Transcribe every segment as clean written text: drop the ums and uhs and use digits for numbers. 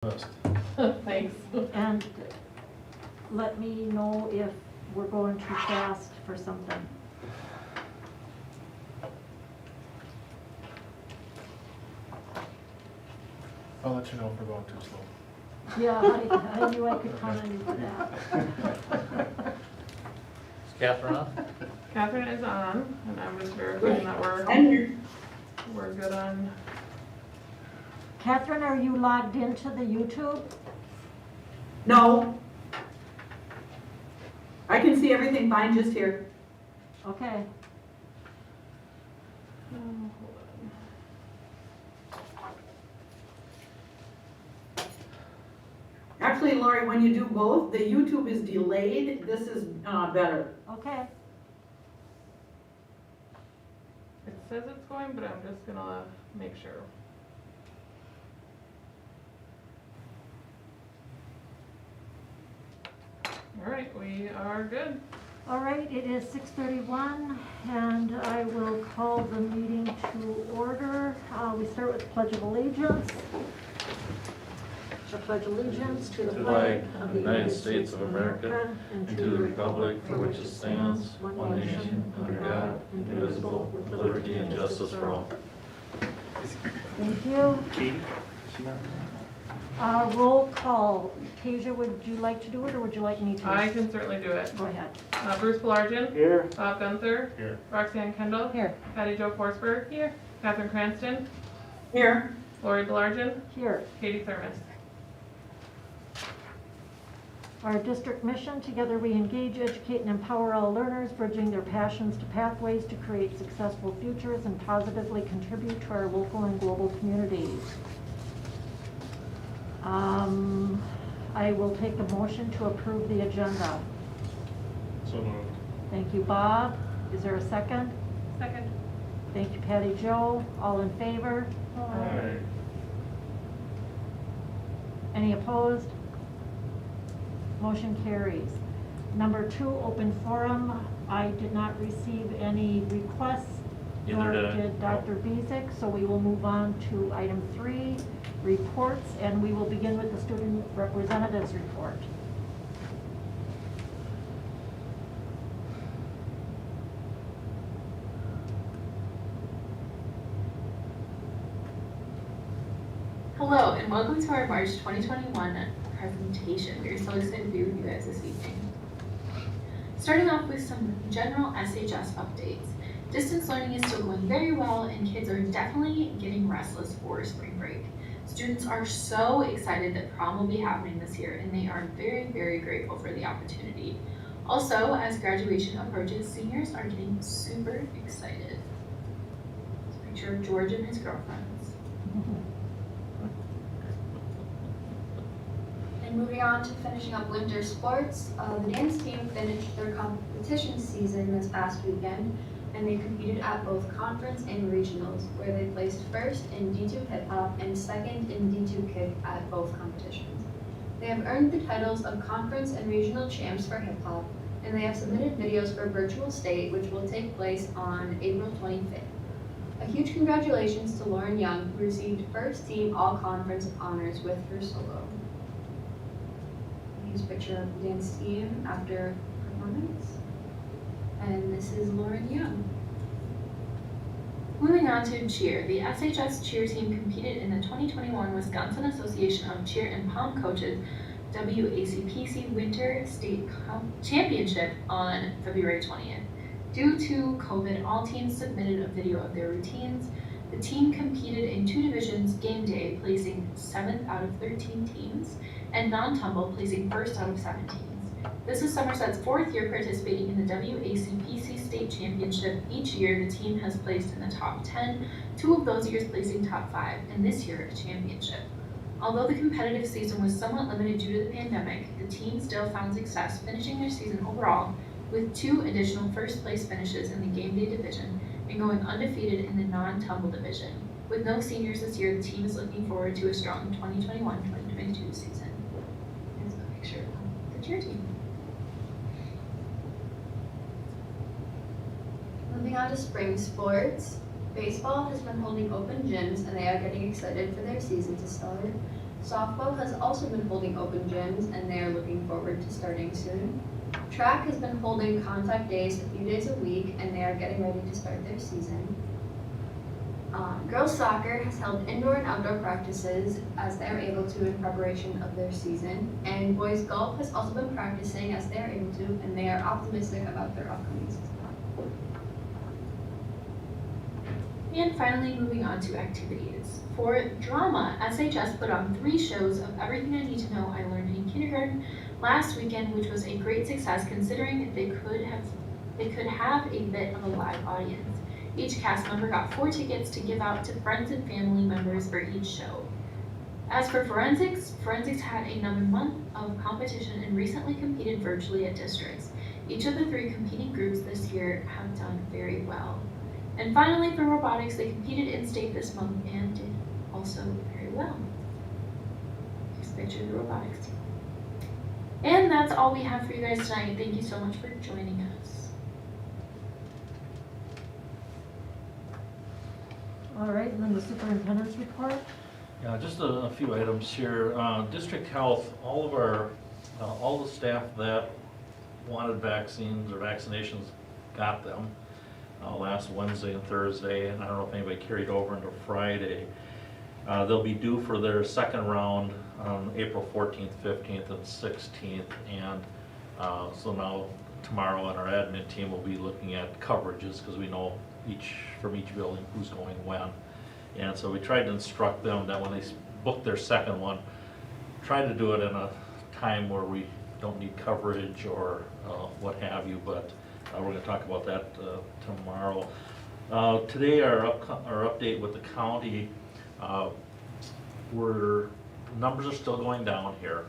Thanks. And let me know if we're going too fast for something. I'll let you know if we're going too slow. Yeah, I knew I could count on you for that. Is Catherine on? Catherine is on, and I'm just verifying that we're good on. Catherine, are you logged into the YouTube? No. I can see everything fine just here. Okay. Hold Actually, Lori, when you do both, the YouTube is delayed. This is better. Okay. It says it's going, but I'm just gonna make sure. All right, we are good. All right, it is 6:31, and I will call the meeting to order. We start with the Pledge of Allegiance. I pledge allegiance to the flag of the United States of America and to the republic for which it stands, one nation, under God, indivisible, with liberty and justice for all. Thank you. Roll call. Tasia, would you like to do it, or would you like me to? I can certainly do it. Go ahead. Bruce Belargin. Here. Bob Gunther. Here. Roxanne Kendall. Here. Patty Jo Forsberg. Here. Catherine Cranston. Here. Lori Belargin. Here. Katie Thermos. Our district mission: together we engage, educate, and empower all learners, bridging their passions to pathways to create successful futures and positively contribute to our local and global communities. I will take a motion to approve the agenda. So moved. Thank you, Bob. Is there a second? Second. Thank you, Patty Jo. All in favor? Aye. Any opposed? Motion carries. Number 2, open forum. I did not receive any requests, nor Neither did I. did Dr. Bezick, so we will move on to item 3, reports, and we will begin with the student representatives report. Hello, and welcome to our March 2021 presentation. We're so excited to be with you guys this evening. Starting off with some general SHS updates. Distance learning is still going very well, and kids are definitely getting restless for spring break. Students are so excited that prom will be happening this year, and they are very, very grateful for the opportunity. Also, as graduation approaches, seniors are getting super excited. It's a picture of George and his girlfriends. And moving on to finishing up winter sports, the dance team finished their competition season this past weekend, and they competed at both conference and regionals, where they placed first in D2 hip hop and second in D2 kick at both competitions. They have earned the titles of conference and regional champs for hip hop, and they have submitted videos for virtual state, which will take place on April 25th. A huge congratulations to Lauren Young, who received first team all conference honors with her solo. Here's a picture of the dance team after performance. And this is Lauren Young. Moving on to cheer. The SHS cheer team competed in the 2021 Wisconsin Association of Cheer and Pom Coaches WACPC Winter State Championship on February 20th. Due to COVID, all teams submitted a video of their routines. The team competed in 2 divisions game day, placing 7th out of 13 teams, and non-tumble, placing 1st out of 7 teams. This is Somerset's 4th year participating in the WACPC State Championship. Each year, the team has placed in the top 10, 2 of those years placing top 5, and this year, a championship. Although the competitive season was somewhat limited due to the pandemic, the team still found success, finishing their season overall with 2 additional first-place finishes in the game day division and going undefeated in the non-tumble division. With no seniors this year, the team is looking forward to a strong 2021-2022 season. Here's a picture of the cheer team. Moving on to spring sports, baseball has been holding open gyms and they are getting excited for their season to start. Softball has also been holding open gyms and they are looking forward to starting soon. Track has been holding contact days a few days a week and they are getting ready to start their season. Girls soccer has held indoor and outdoor practices as they are able to in preparation of their season. And boys golf has also been practicing as they are able to and they are optimistic about their upcoming season. And finally, moving on to activities. For drama, SHS put on 3 shows of Everything I Need to Know I Learned in Kindergarten last weekend, which was a great success considering they could have a bit of a live audience. Each cast member got 4 tickets to give out to friends and family members for each show. As for forensics had another month of competition and recently competed virtually at districts. Each of the 3 competing groups this year have done very well. And finally, for robotics, they competed in state this month and did also very well. Here's a picture of the robotics team. And that's all we have for you guys tonight. Thank you so much for joining us. All right, and then the superintendent's report. Yeah, just a few items here. District Health, all the staff that wanted vaccines or vaccinations got them last Wednesday and Thursday, and I don't know if anybody carried over into Friday. They'll be due for their second round on April 14th, 15th, and 16th, and so now tomorrow on our admin team will be looking at coverages because we know from each building who's going when. And so we tried to instruct them that when they book their second one, try to do it in a time where we don't need coverage or what have you, but we're going to talk about that tomorrow. Today our update with the county, numbers are still going down here.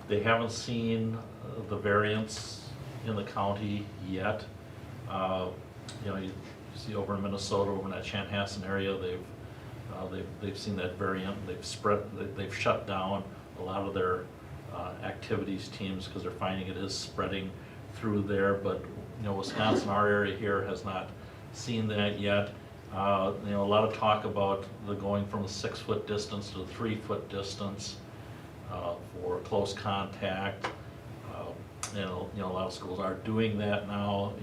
They haven't seen the variance in the county yet. You see over in Minnesota, over in that Chanhassen area, they've seen that variant. They've shut down a lot of their activities teams because they're finding it is spreading through there. But Wisconsin, our area here, has not seen that yet. A lot of talk about the going from a 6-foot distance to a 3-foot distance for close contact. A lot of schools are doing that now.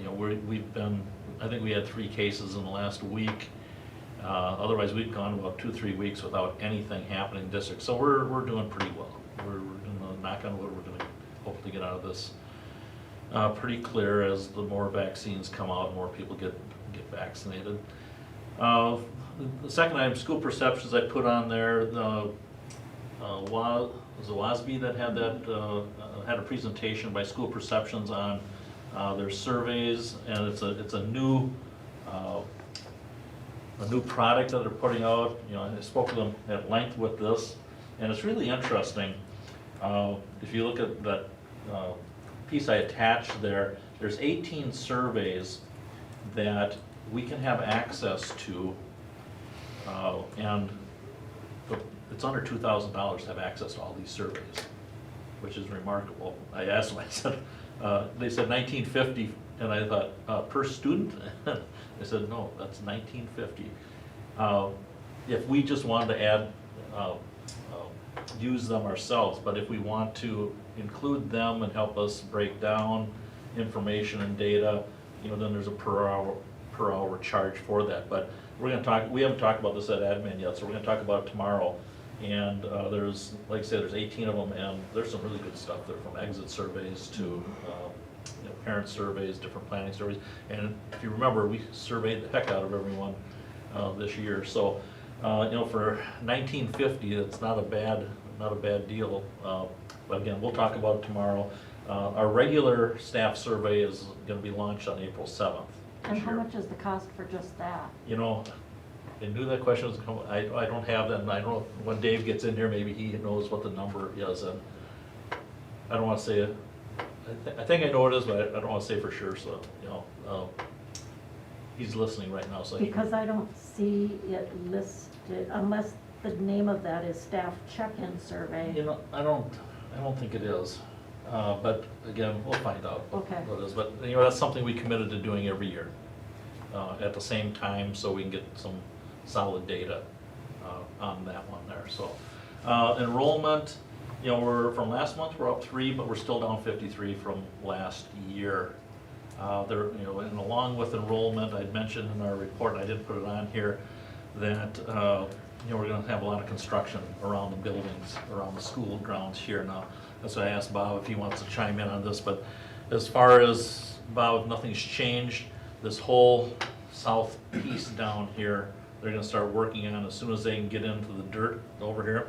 I think we had 3 cases in the last week. Otherwise, we've gone about 2-3 weeks without anything happening in district. So we're doing pretty well. We're knock on wood, we're going to hopefully get out of this pretty clear as the more vaccines come out, more people get vaccinated. The second item, school perceptions, I put on there. Was it WASB that had that had a presentation by School Perceptions on their surveys, and it's a new product that they're putting out. I spoke to them at length with this, and it's really interesting. If you look at that piece I attached there, there's 18 surveys that we can have access to, and it's under $2,000 to have access to all these surveys, which is remarkable. I asked them, I said, they said $19.50, and I thought, per student? They said, no, that's $19.50. If we just wanted to add, use them ourselves, but if we want to include them and help us break down information and data, then there's a per hour charge for that. But we haven't talked about this at admin yet, so we're gonna talk about it tomorrow. And there's, like I said, there's 18 of them, and there's some really good stuff there, from exit surveys to parent surveys, different planning surveys. And if you remember, we surveyed the heck out of everyone this year. So for $19.50, it's not a bad deal. But again, we'll talk about it tomorrow. Our regular staff survey is going to be launched on April 7th. And how much is the cost for just that? I knew that question was coming. I don't have that, and I don't know if when Dave gets in here, maybe he knows what the number is. And I don't want to say it. I think I know what it is, but I don't want to say for sure. So he's listening right now. So because I don't see it listed, unless the name of that is staff check-in survey. I don't think it is. But again, we'll find out what it is. But that's something we committed to doing every year at the same time, so we can get some solid data on that one there. So Enrollment, from last month, we're up 3, but we're still down 53 from last year. And along with enrollment, I'd mentioned in our report, and I didn't put it on here, that, we're gonna have a lot of construction around the buildings, around the school grounds here now. That's why I asked Bob if he wants to chime in on this, but as far as, Bob, if nothing's changed, this whole south piece down here, they're gonna start working on as soon as they can get into the dirt over here.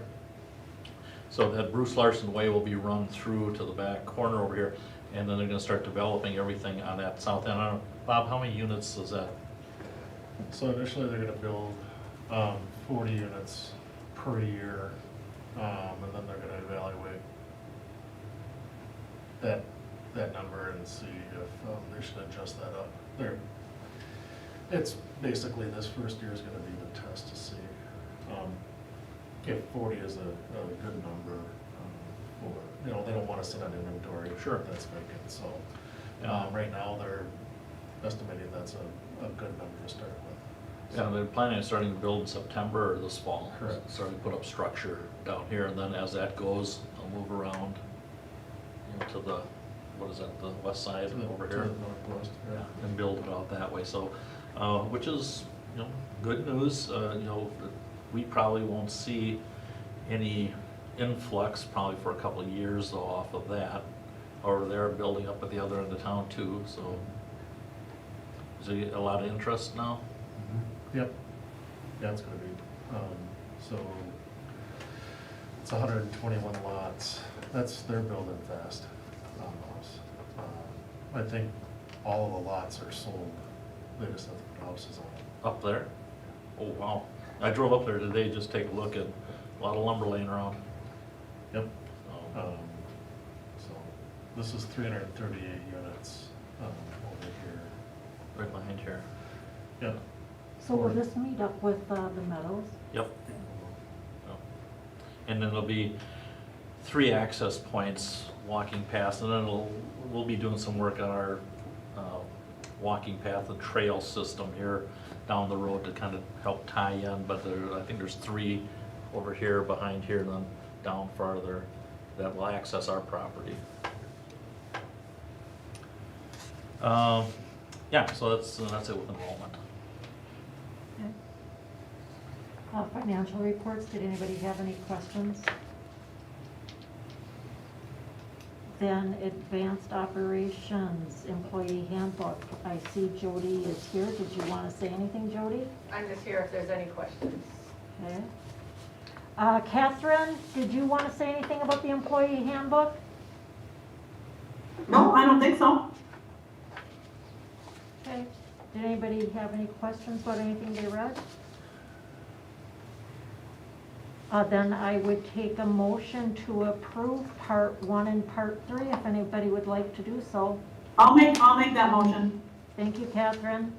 So that Bruce Larson Way will be run through to the back corner over here, and then they're gonna start developing everything on that south end. I don't know, Bob, how many units is that? So initially, they're gonna build 40 units per year, and then they're gonna evaluate that number and see if they should adjust that up. It's basically, this first year is gonna be the test to see if 40 is a good number for, they don't wanna sit on inventory. Sure. That's vacant, so, Yeah. right now, they're estimating that's a good number to start with. Yeah, they're planning on starting to build in September or this fall. Correct. Starting to put up structure down here, and then as that goes, they'll move around to the, what is that, the west side To the over to here? the northwest, Yeah, yeah. and build it out that way, so, which is, good news. We probably won't see any influx probably for a couple of years though off of that. Or they're building up at the other end of town too, so. Is there a lot of interest now? Yep, yeah, it's gonna be, so, it's 121 lots, they're building fast on those. I think all of the lots are sold, they just have to put houses on it. Up there? Oh, wow. I drove up there today, just take a look at a lot of lumber laying around. Yep, Oh. so, this is 338 units, over here. Right behind here. Yep. So will this meet up with the Meadows? Yep. And then there'll be 3 access points walking past, and then we'll be doing some work on our walking path and trail system here down the road to kind of help tie in, but I think there's 3 over here, behind here, and then down farther that will access our property. Yeah, so that's it with enrollment. Okay. Financial reports, did anybody have any questions? Then advanced operations, employee handbook. I see Jody is here. Did you want to say anything, Jody? I'm just here if there's any questions. Okay. Catherine, did you want to say anything about the employee handbook? No, I don't think so. Okay. Did anybody have any questions about anything they read? Then I would take a motion to approve part 1 and part 3, if anybody would like to do so. I'll make that motion. Thank you, Catherine.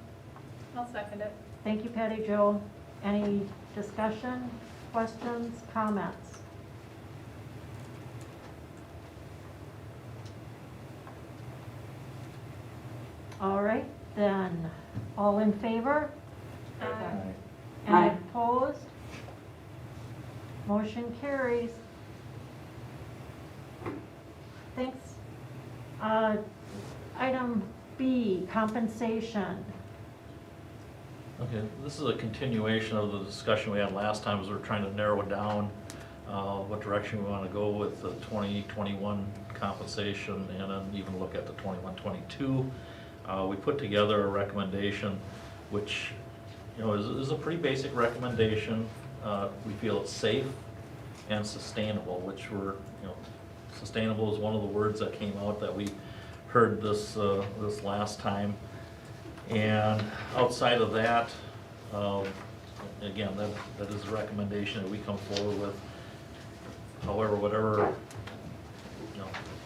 I'll second it. Thank you, Patty Jo. Any discussion, questions, comments? All right, then, all in favor? Any Aye. opposed? Motion carries. Thanks. Item B, compensation. Okay, this is a continuation of the discussion we had last time, as we were trying to narrow down what direction we want to go with the 2021 compensation, and then even look at the 21-22. We put together a recommendation, which is a pretty basic recommendation. We feel it's safe and sustainable, which sustainable is one of the words that came out that we heard this last time. And outside of that, again, that is a recommendation that we come forward with. However, whatever,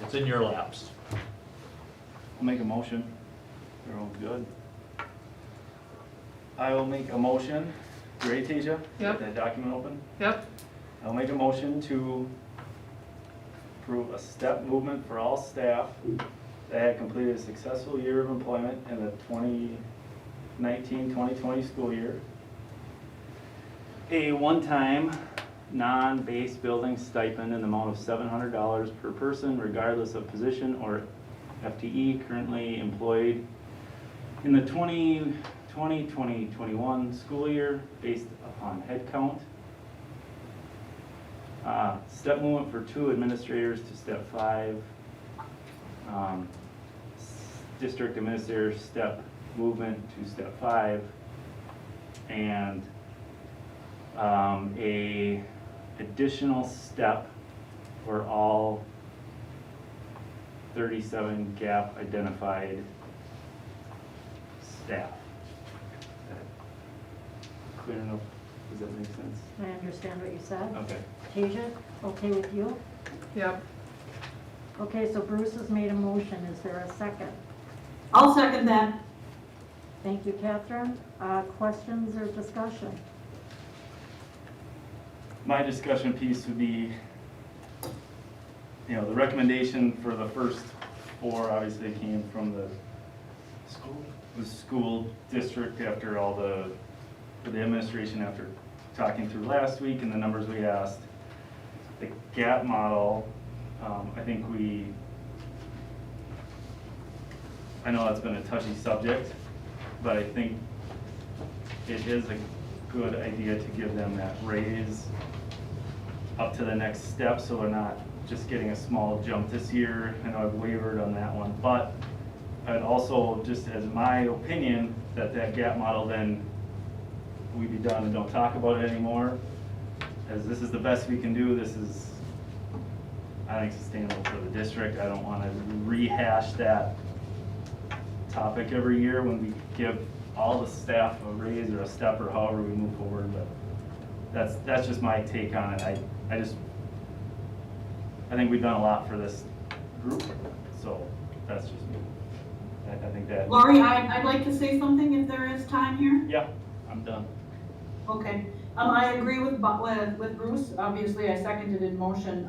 it's in your laps. I'll make a motion. They're all good. I will make a motion. You ready, Tasia? Yep. Get that document open? Yep. I'll make a motion to approve a step movement for all staff that had completed a successful year of employment in the 2019-2020 school year. A one-time non-base building stipend in the amount of $700 per person regardless of position or FTE currently employed in the 2020-2021 school year based upon head count. Step movement for 2 administrators to step 5. District administrator step movement to step 5. And a additional step for all 37 gap identified staff. Clear enough? Does that make sense? I understand what you said. Okay. Tasia, okay with you? Yep. Okay, so Bruce has made a motion. Is there a second? I'll second that. Thank you, Catherine. Questions or discussion? My discussion piece would be, the recommendation for the first 4 obviously came from the school district after all the administration after talking through last week and the numbers we asked. The gap model, I know it's been a touchy subject, but I think it is a good idea to give them that raise up to the next step so they're not just getting a small jump this year. I know I've wavered on that one, but I'd also, just as my opinion, that gap model then we be done and don't talk about it anymore. As this is the best we can do, this is, I think, sustainable for the district. I don't want to rehash that topic every year when we give all the staff a raise or a step or however we move forward, but that's just my take on it. I think we've done a lot for this group, so that's just me. I think that. Lori, I'd like to say something if there is time here. Yeah, I'm done. Okay, I agree with Bruce. Obviously, I seconded in motion.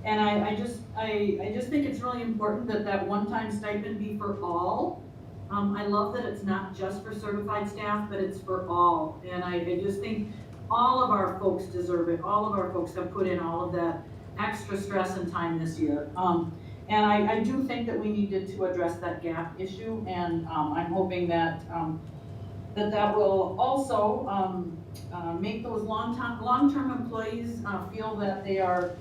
And I just think it's really important that one-time stipend be for all. I love that it's not just for certified staff, but it's for all. And I just think all of our folks deserve it. All of our folks have put in all of that extra stress and time this year. And I do think that we needed to address that gap issue, and I'm hoping that that will also make those long-term employees feel that they are.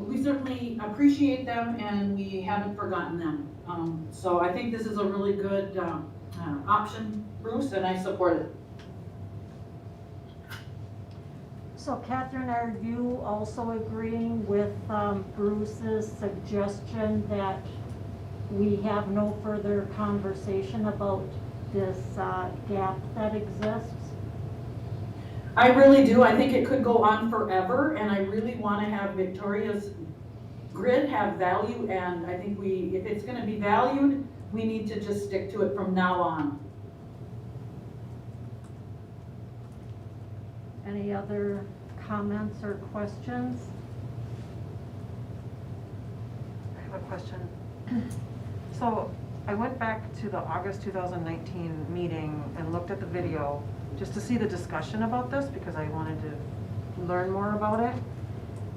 We certainly appreciate them, and we haven't forgotten them. So I think this is a really good option, Bruce, and I support it. So Catherine, are you also agreeing with Bruce's suggestion that we have no further conversation about this gap that exists? I really do. I think it could go on forever, and I really want to have Victoria's grid have value, and I think if it's going to be valued, we need to just stick to it from now on. Any other comments or questions? I have a question. So I went back to the August 2019 meeting and looked at the video just to see the discussion about this because I wanted to learn more about it.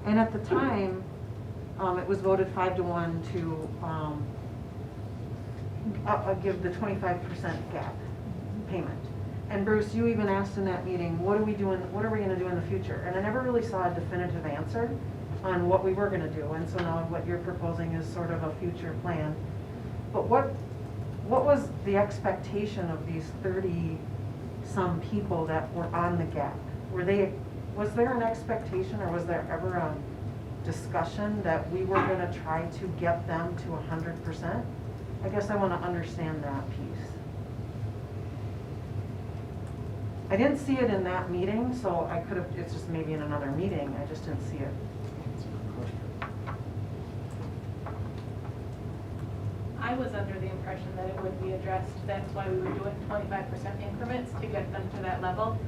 And at the time, it was voted 5-1 to give the 25% gap payment. And Bruce, you even asked in that meeting, what are we going to do in the future? And I never really saw a definitive answer on what we were going to do. And so now what you're proposing is sort of a future plan. But what was the expectation of these 30-some people that were on the gap? Was there an expectation, or was there ever a discussion that we were going to try to get them to 100%? I guess I want to understand that piece. I didn't see it in that meeting, so I could have, it's just maybe in another meeting, I just didn't see it. That's a good question. I was under the impression that it would be addressed. That's why we were doing 25% increments to get them to that level.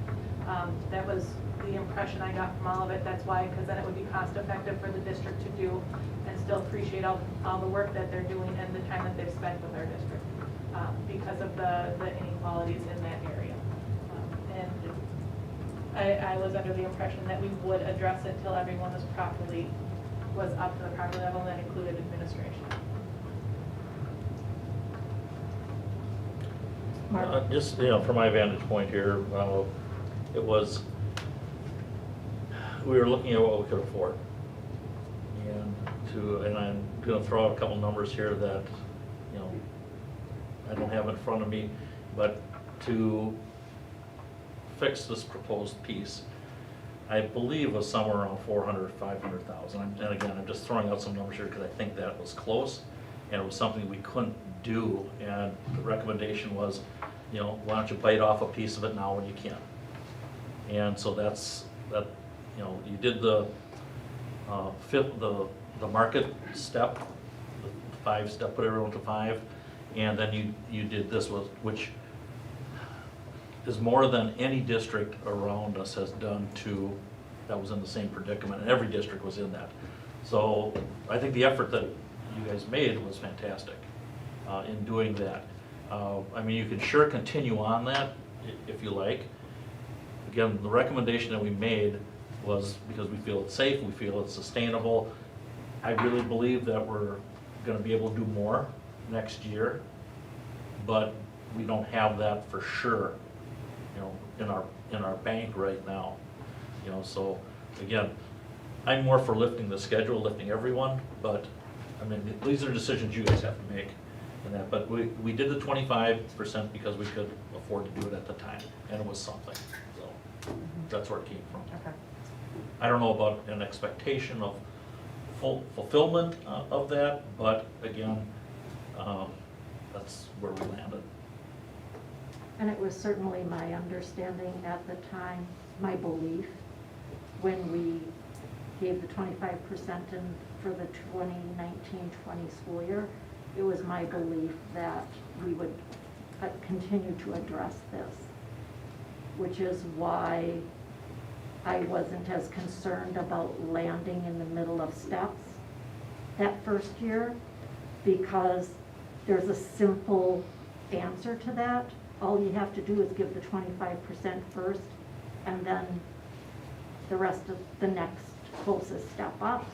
That was the impression I got from all of it. That's why, because then it would be cost effective for the district to do and still appreciate all the work that they're doing and the time that they've spent with our district because of the inequalities in that area. And I was under the impression that we would address it until everyone was up to the proper level, and that included administration. Just, from my vantage point here, it was, we were looking at what we could afford. And I'm gonna throw out a couple numbers here that, I don't have in front of me, but to fix this proposed piece, I believe was somewhere around 400, 500,000. And again, I'm just throwing out some numbers here because I think that was close, and it was something we couldn't do. And the recommendation was, why don't you bite off a piece of it now when you can? And so that, you did the the market step, the 5-step, put everyone to 5, and then you did this, which is more than any district around us has done that was in the same predicament, and every district was in that. So I think the effort that you guys made was fantastic in doing that. I mean, you can sure continue on that if you like. Again, the recommendation that we made was because we feel it's safe, we feel it's sustainable. I really believe that we're gonna be able to do more next year, but we don't have that for sure, in our bank right now. So again, I'm more for lifting the schedule, lifting everyone, but I mean, these are decisions you guys have to make in that. But we did the 25% because we could afford to do it at the time, and it was something. So that's where it came from. Okay. I don't know about an expectation of full fulfillment of that, but again, that's where we landed. And it was certainly my understanding at the time, my belief, when we gave the 25% in for the 2019-20 school year, it was my belief that we would continue to address this, which is why I wasn't as concerned about landing in the middle of steps that first year, because there's a simple answer to that. All you have to do is give the 25% first, and then the rest of the next closest step up.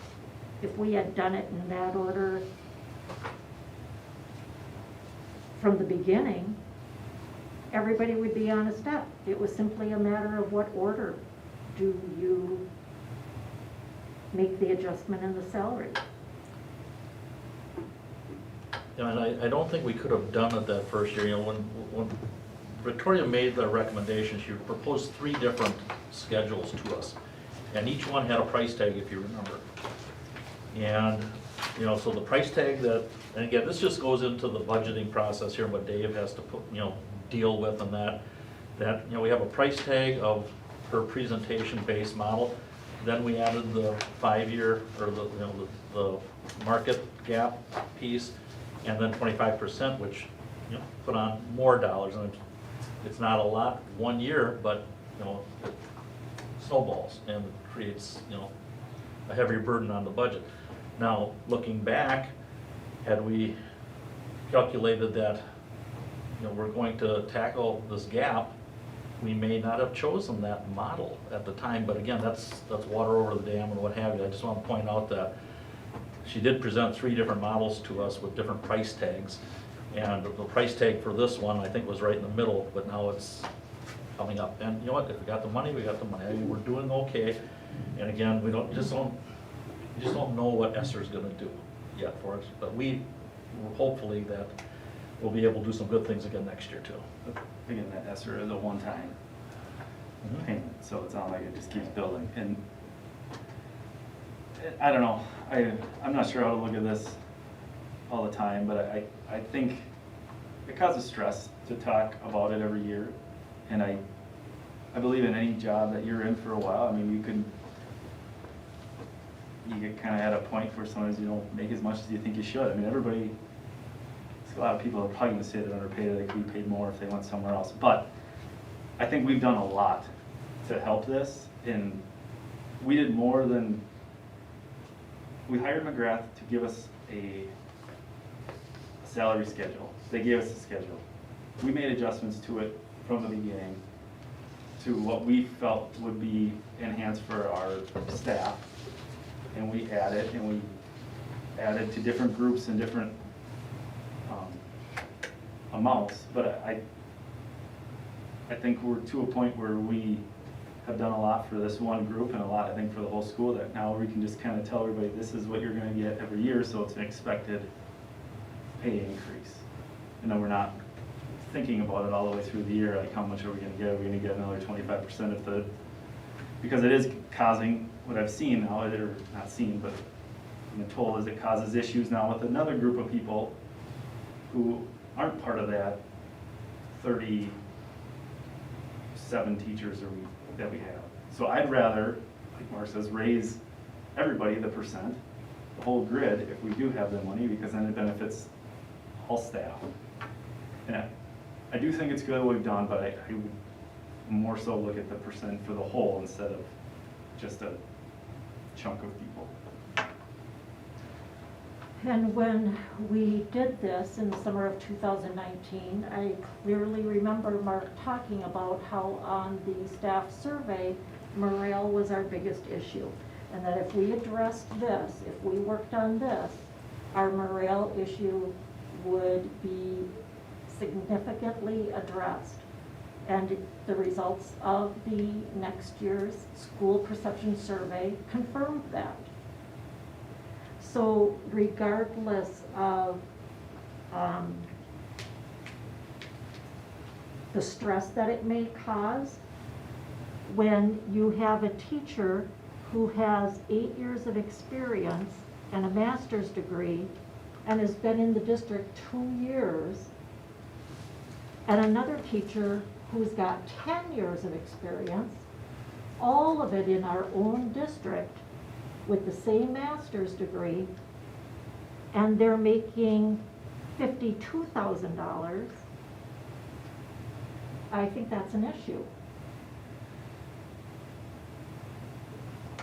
If we had done it in that order from the beginning, everybody would be on a step. It was simply a matter of what order do you make the adjustment in the salary. And I don't think we could have done it that first year. When Victoria made the recommendation, she proposed 3 different schedules to us, and each one had a price tag, if you remember. And so the price tag that, and again, this just goes into the budgeting process here, what Dave has to put, deal with, and that we have a price tag of her presentation-based model. Then we added the 5-year, or the market gap piece, and then 25%, which put on more dollars. And it's not a lot 1 year, but it snowballs and creates a heavier burden on the budget. Now, looking back, had we calculated that we're going to tackle this gap, we may not have chosen that model at the time. But again, that's water over the dam and what have you. I just want to point out that she did present 3 different models to us with different price tags. And the price tag for this one, I think, was right in the middle, but now it's coming up. And you know what, if we got the money, we got the money. I mean, we're doing okay. And again, we just don't know what Esther's gonna do yet for us. But we hopefully that we'll be able to do some good things again next year too. Again, that Esther is a one-time payment, so it's not like it just keeps building. And I don't know, I'm not sure how to look at this all the time, but I think it causes stress to talk about it every year. And I believe in any job that you're in for a while, I mean, you get kind of at a point where sometimes you don't make as much as you think you should. I mean, there's a lot of people that are probably going to say they're underpaid, or they could be paid more if they went somewhere else. But I think we've done a lot to help this, and we did more than, we hired McGrath to give us a salary schedule. They gave us a schedule. We made adjustments to it from the beginning to what we felt would be enhanced for our staff. And we added to different groups and different amounts. But I think we're to a point where we have done a lot for this one group and a lot, I think, for the whole school, that now we can just kind of tell everybody, this is what you're gonna get every year, so it's an expected pay increase. And then we're not thinking about it all the way through the year, like how much are we gonna get? Are we gonna get another 25% of the, because it is causing, what I've seen now, or not seen, but I've been told is it causes issues now with another group of people who aren't part of that 37 teachers that we have. So I'd rather, like Mark says, raise everybody the percent, the whole grid, if we do have the money, because then it benefits all staff. And I do think it's good what we've done, but I would more so look at the percent for the whole instead of just a chunk of people. And when we did this in the summer of 2019, I clearly remember Mark talking about how on the staff survey, morale was our biggest issue. And that if we addressed this, if we worked on this, our morale issue would be significantly addressed. And the results of the next year's school perception survey confirmed that. So regardless of the stress that it may cause, when you have a teacher who has 8 years of experience and a master's degree and has been in the district 2 years, and another teacher who's got 10 years of experience, all of it in our own district, with the same master's degree, and they're making $52,000, I think that's an issue.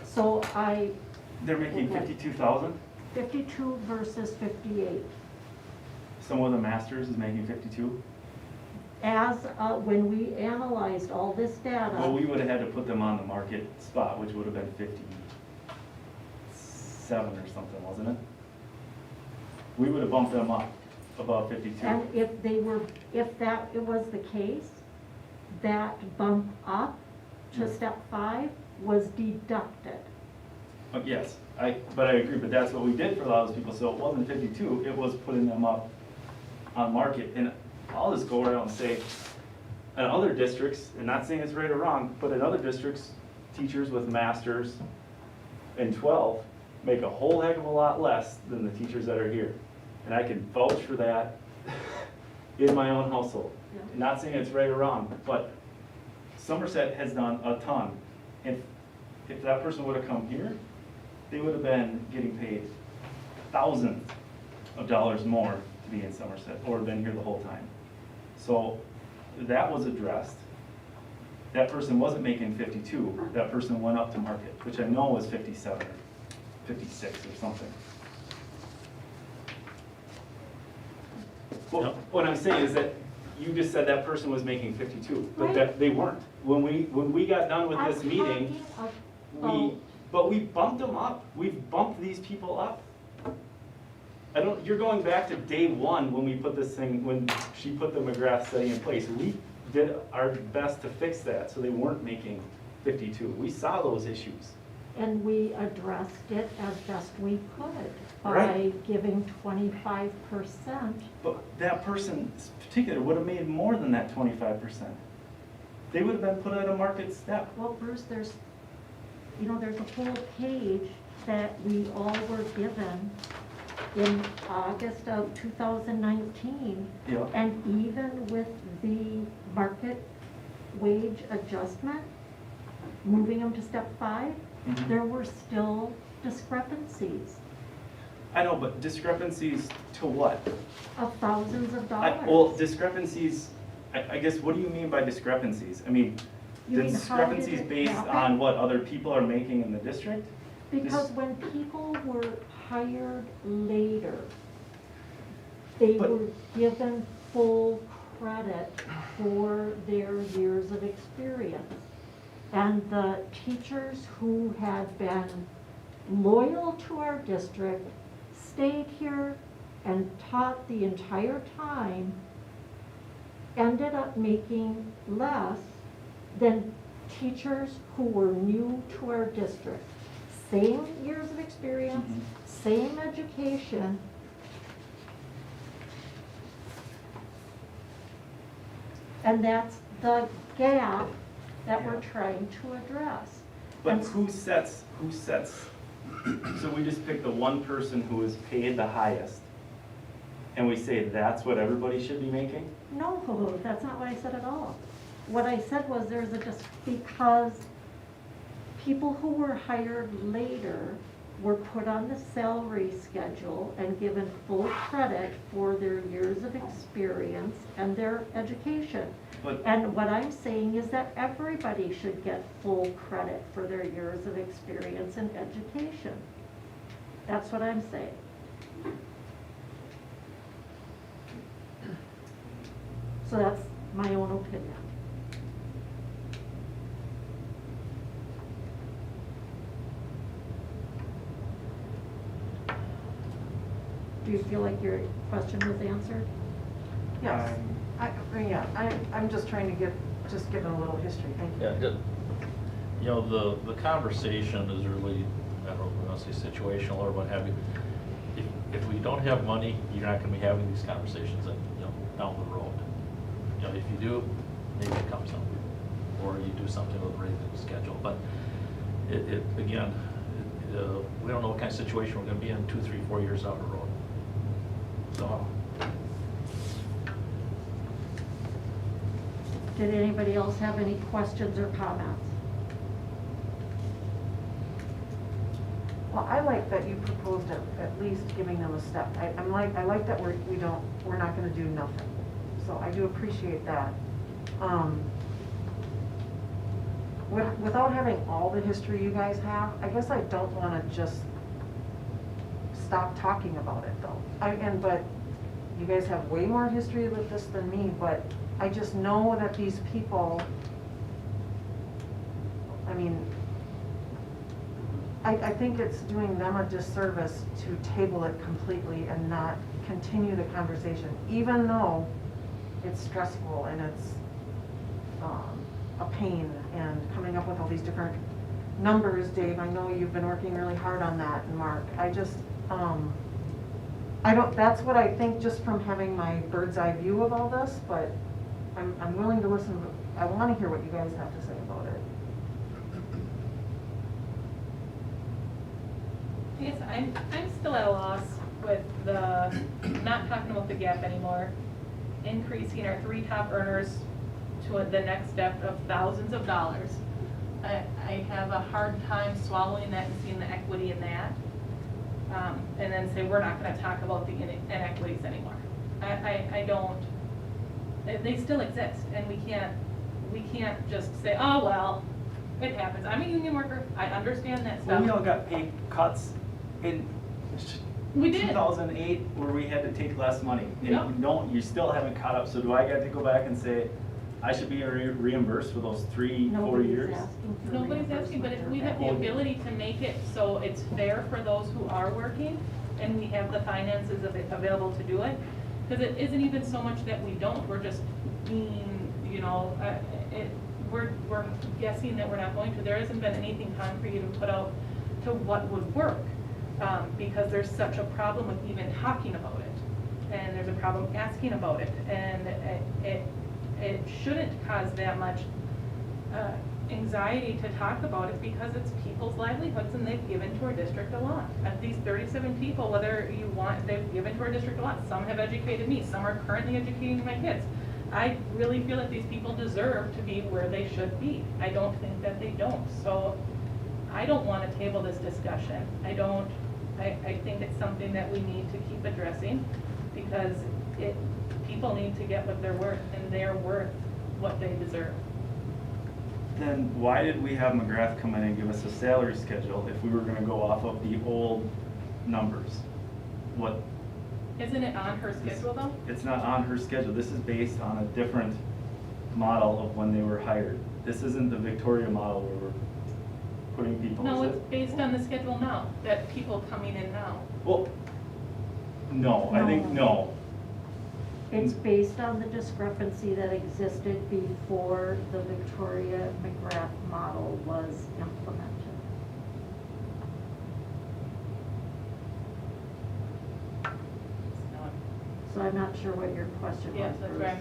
So They're making 52,000? 52 versus 58. Someone with a master's is making 52? As, when we analyzed all this data. Well, we would have had to put them on the market spot, which would have been 57 or something, wasn't it? We would have bumped them up above 52. And if that it was the case, that bump up to step 5 was deducted. Yes, but I agree, but that's what we did for a lot of those people, so it wasn't 52, it was putting them up on market. And I'll just go around and say, in other districts, and not saying it's right or wrong, but in other districts, teachers with masters in 12 make a whole heck of a lot less than the teachers that are here. And I can vouch for that in my own household. Yeah. Not saying it's right or wrong, but Somerset has done a ton. And if that person would have come here, they would have been getting paid thousands of dollars more to be in Somerset, or been here the whole time. So that was addressed. That person wasn't making 52, that person went up to market, which I know was 57 or 56 or something. Well, what I'm saying is that you just said that person was making 52, but Right. that they weren't. When we got done with this meeting, but we bumped them up. We've bumped these people up. You're going back to day one when we put this thing, when she put the McGrath study in place. We did our best to fix that, so they weren't making 52. We saw those issues. And we addressed it as best we could by Right. giving 25%. But that person in particular would have made more than that 25%. They would have been put at a market step. Well, Bruce, there's a whole page that we all were given in August of 2019. Yeah. And even with the market wage adjustment, moving them to step 5, Mhm. there were still discrepancies I know, but discrepancies to what? of thousands of dollars. Well, discrepancies, I guess, what do you mean by discrepancies? I mean, You mean, how did discrepancies it based happen? on what other people are making in the district? Because when people were hired later, they But- were given full credit for their years of experience. And the teachers who had been loyal to our district stayed here and taught the entire time ended up making less than teachers who were new to our district. Same years of experience, same education. And that's the gap that we're trying to address. But And who sets, so we just pick the one person who is paid the highest, and we say that's what everybody should be making? No, that's not what I said at all. What I said was there's just because people who were hired later were put on the salary schedule and given full credit for their years of experience and their education. But And what I'm saying is that everybody should get full credit for their years of experience and education. That's what I'm saying. So that's my own opinion. Do you feel like your question was answered? Yes. I'm just trying to give a little history, thank you. Yeah, you know, the conversation is really, I don't know if we want to say situational or what have you. If we don't have money, you're not going to be having these conversations, down the road. You know, if you do, maybe it comes up, or you do something with the raising schedule. But we don't know what kind of situation we're going to be in 2, 3, 4 years down the road. So. Did anybody else have any questions or comments? Well, I like that you proposed at least giving them a step. I like that we're not gonna do nothing. So I do appreciate that. Without having all the history you guys have, I guess I don't wanna just stop talking about it though. But you guys have way more history with this than me, but I just know that these people, I think it's doing them a disservice to table it completely and not continue the conversation, even though it's stressful and it's a pain and coming up with all these different numbers. Dave, I know you've been working really hard on that, and Mark, that's what I think just from having my bird's eye view of all this, but I'm willing to listen. I want to hear what you guys have to say about it. Yes, I'm still at a loss with the, not talking about the gap anymore, increasing our 3 top earners to the next step of thousands of dollars. I have a hard time swallowing that and seeing the equity in that. And then say, we're not gonna talk about the inequities anymore. I don't, they still exist, and we can't just say, oh, well, it happens. I'm a union worker, I understand that stuff. We all got pay cuts in We did. 2008 where we had to take less money. And Yep. you still haven't caught up, so do I get to go back and say, I should be reimbursed for those 3-4 years? Nobody's asking, but if we have the ability to make it so it's fair for those who are working, and we have the finances available to do it, because it isn't even so much that we don't, we're just being, we're guessing that we're not going to. There hasn't been anything concrete even put out to what would work, because there's such a problem with even talking about it, and there's a problem asking about it, and it shouldn't cause that much anxiety to talk about it, because it's people's livelihoods and they've given to our district a lot. Of these 37 people, whether you want, they've given to our district a lot. Some have educated me, some are currently educating my kids. I really feel that these people deserve to be where they should be. I don't think that they don't. So I don't want to table this discussion. I think it's something that we need to keep addressing, because people need to get what they're worth, and they're worth what they deserve. Then why did we have McGrath come in and give us a salary schedule if we were gonna go off of the old numbers? Isn't it on her schedule though? It's not on her schedule. This is based on a different model of when they were hired. This isn't the Victoria model where we're putting people, No, is it's it? based on the schedule now, that people coming in now. Well, no, I think, no. It's based on the discrepancy that existed before the Victoria McGrath model was implemented. No, So I'm not sure what your question was, yes, that's Bruce. right.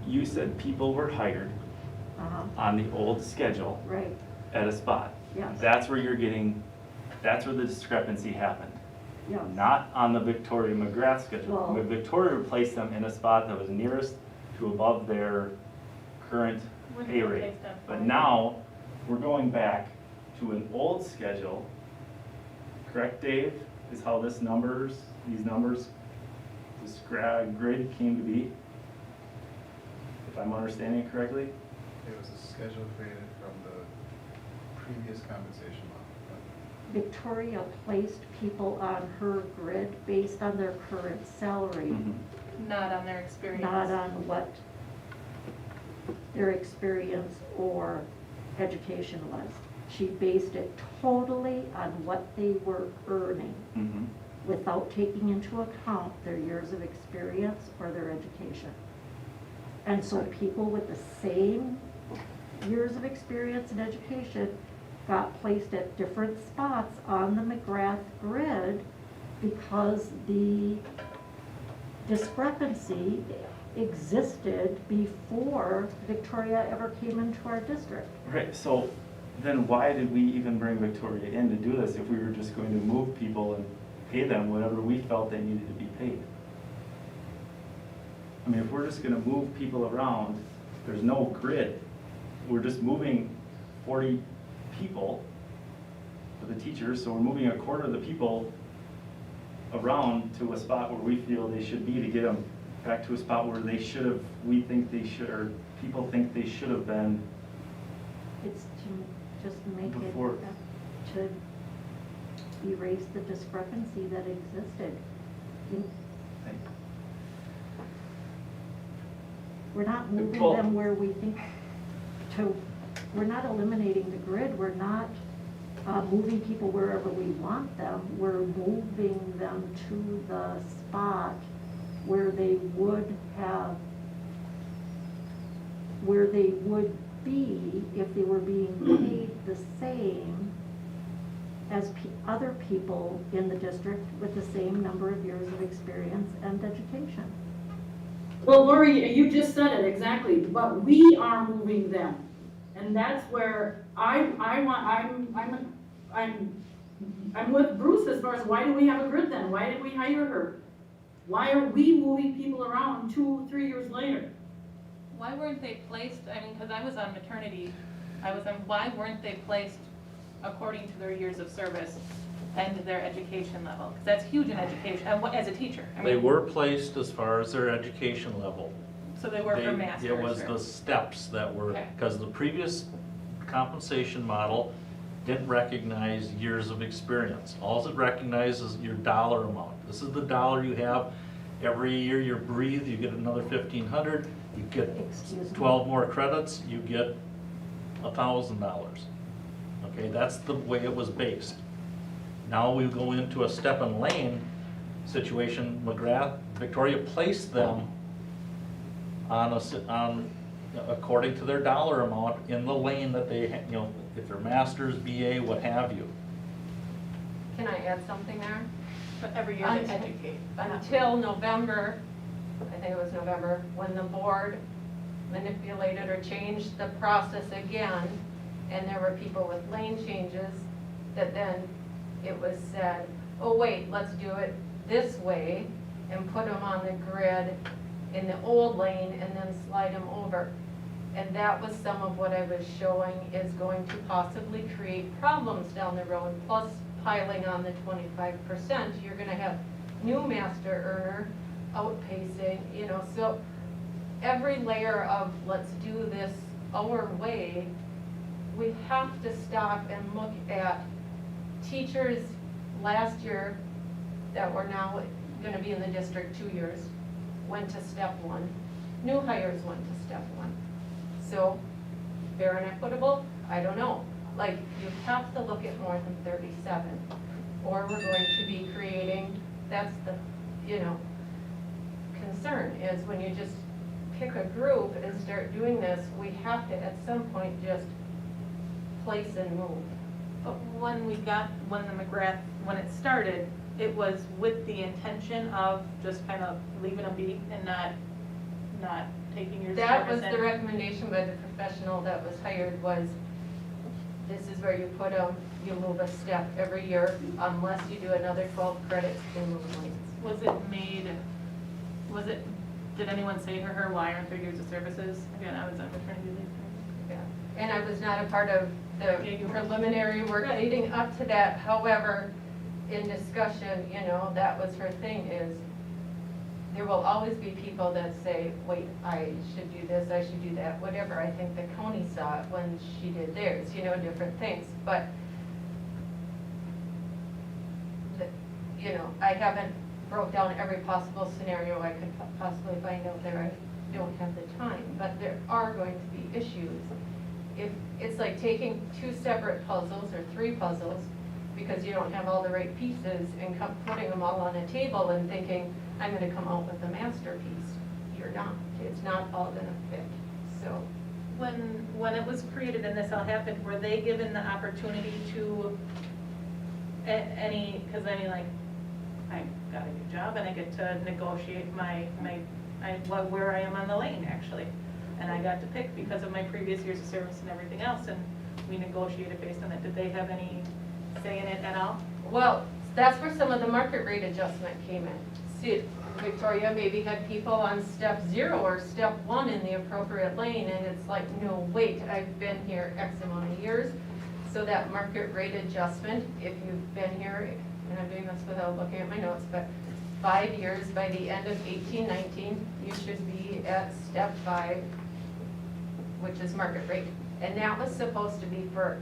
You said people were hired Uh-huh, on the old schedule right, at a spot. yes, That's where you're getting, that's where the discrepancy happened. yes. Not on the Victoria McGrath schedule. Well- But Victoria replaced them in a spot that was nearest to above their current Wouldn't pay be rate. based on But forty. now, we're going back to an old schedule. Correct, Dave? Is how these numbers, this grid came to be? If I'm understanding it correctly? It was a schedule created from the previous compensation model. Victoria placed people on her grid based on their current salary, Not on their experience. not on what their experience or education was. She based it totally on what they were earning Mm-hmm. without taking into account their years of experience or their education. And so people with the same years of experience and education got placed at different spots on the McGrath grid because the discrepancy existed before Victoria ever came into our district. Right, so then why did we even bring Victoria in to do this if we were just going to move people and pay them whatever we felt they needed to be paid? I mean, if we're just gonna move people around, there's no grid. We're just moving 40 people for the teachers, so we're moving a quarter of the people around to a spot where we feel they should be to get them back to a spot where they should have, we think they should, or people think they should have been. It's to just make it, Before. to erase the discrepancy that existed. We're not moving Well- them where we think we're not eliminating the grid, we're not moving people wherever we want them. We're moving them to the spot where they would have, where they would be if they were being paid the same as other people in the district with the same number of years of experience and education. Well, Lori, you just said it exactly, but we are moving them. And that's where I'm with Bruce as far as why do we have a grid then? Why did we hire her? Why are we moving people around 2-3 years later? Why weren't they placed, I mean, because I was on maternity, why weren't they placed according to their years of service and their education level? Because that's huge in education, as a teacher. I They mean, were placed as far as their education level. So they were for masters. It was or- the steps that were, Okay. because the previous compensation model didn't recognize years of experience. All it recognizes is your dollar amount. This is the dollar you have. Every year you breathe, you get another 1,500, you get Excuse me. 12 more credits, you get $1,000. Okay, that's the way it was based. Now we go into a step and lane situation. Victoria placed them according to their dollar amount in the lane that they, if they're masters, BA, what have you. Can I add something there? But every year they educate. Until November, I think it was November, when the board manipulated or changed the process again, and there were people with lane changes, that then it was said, oh wait, let's do it this way, and put them on the grid in the old lane and then slide them over. And that was some of what I was showing is going to possibly create problems down the road, plus piling on the 25%. You're gonna have new master earner outpacing, so every layer of let's do this our way, we have to stop and look at teachers last year that were now gonna be in the district 2 years, went to step 1. New hires went to step 1. So, fair and equitable? I don't know. Like, you have to look at more than 37. Or we're going to be creating, that's the, concern is when you just pick a group and start doing this, we have to at some point just place and move. But when it started, it was with the intention of just kind of leaving them be and not taking your That was service the in. recommendation by the professional that was hired was, this is where you put them, you move a step every year unless you do another 12 credits in move lanes. Did anyone say to her, why aren't there years of services? Again, I was on maternity leave. Yeah. And I was not a part of the preliminary work leading up to that. However, in discussion, that was her thing is, there will always be people that say, wait, I should do this, I should do that, whatever. I think the county saw it when she did theirs, different things. But, I haven't broke down every possible scenario I could possibly find out there. I don't have the time, but there are going to be issues. If it's like taking 2 separate puzzles or 3 puzzles because you don't have all the right pieces and putting them all on a table and thinking, I'm going to come out with a masterpiece. You're not. It's not all going to fit. So When it was created and this all happened, were they given the opportunity to because I got a new job and I get to negotiate where I am on the lane actually. And I got to pick because of my previous years of service and everything else, and we negotiated based on that. Did they have any say in it at all? well, that's where some of the market rate adjustment came in. See, Victoria maybe had people on step 0 or step 1 in the appropriate lane, and it's like, no, wait, I've been here X amount of years. So that market rate adjustment, if you've been here, and I'm doing this without looking at my notes, but 5 years, by the end of 18-19, you should be at step 5, which is market rate. And that was supposed to be for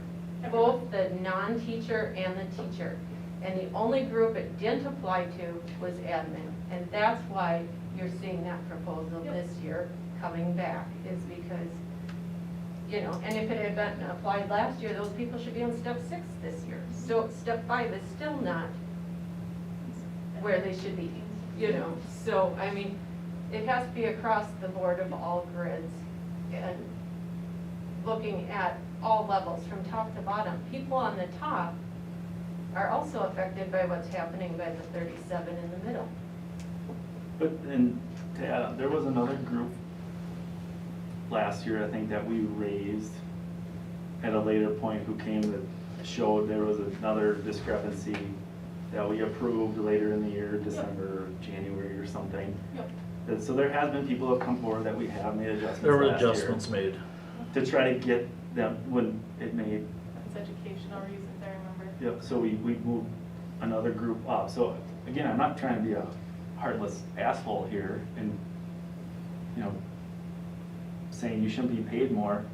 both the non-teacher and the teacher. And the only group it didn't apply to was admin. And that's why you're seeing that proposal this year coming back, is because, and if it had been applied last year, those people should be on step 6 this year. So step 5 is still not where they should be, So, I mean, it has to be across the board of all grids and looking at all levels from top to bottom. People on the top are also affected by what's happening by the 37 in the middle. But, and to add on, there was another group last year, I think, that we raised at a later point who came that showed there was another discrepancy that we approved later in the year, December, January or something. Yep. So there has been people who have come forward that we have made adjustments There were last year adjustments made. to try to get them when it made. It's educational reasons, I remember. Yep, so we moved another group up. So again, I'm not trying to be a heartless asshole here and, saying you shouldn't be paid more.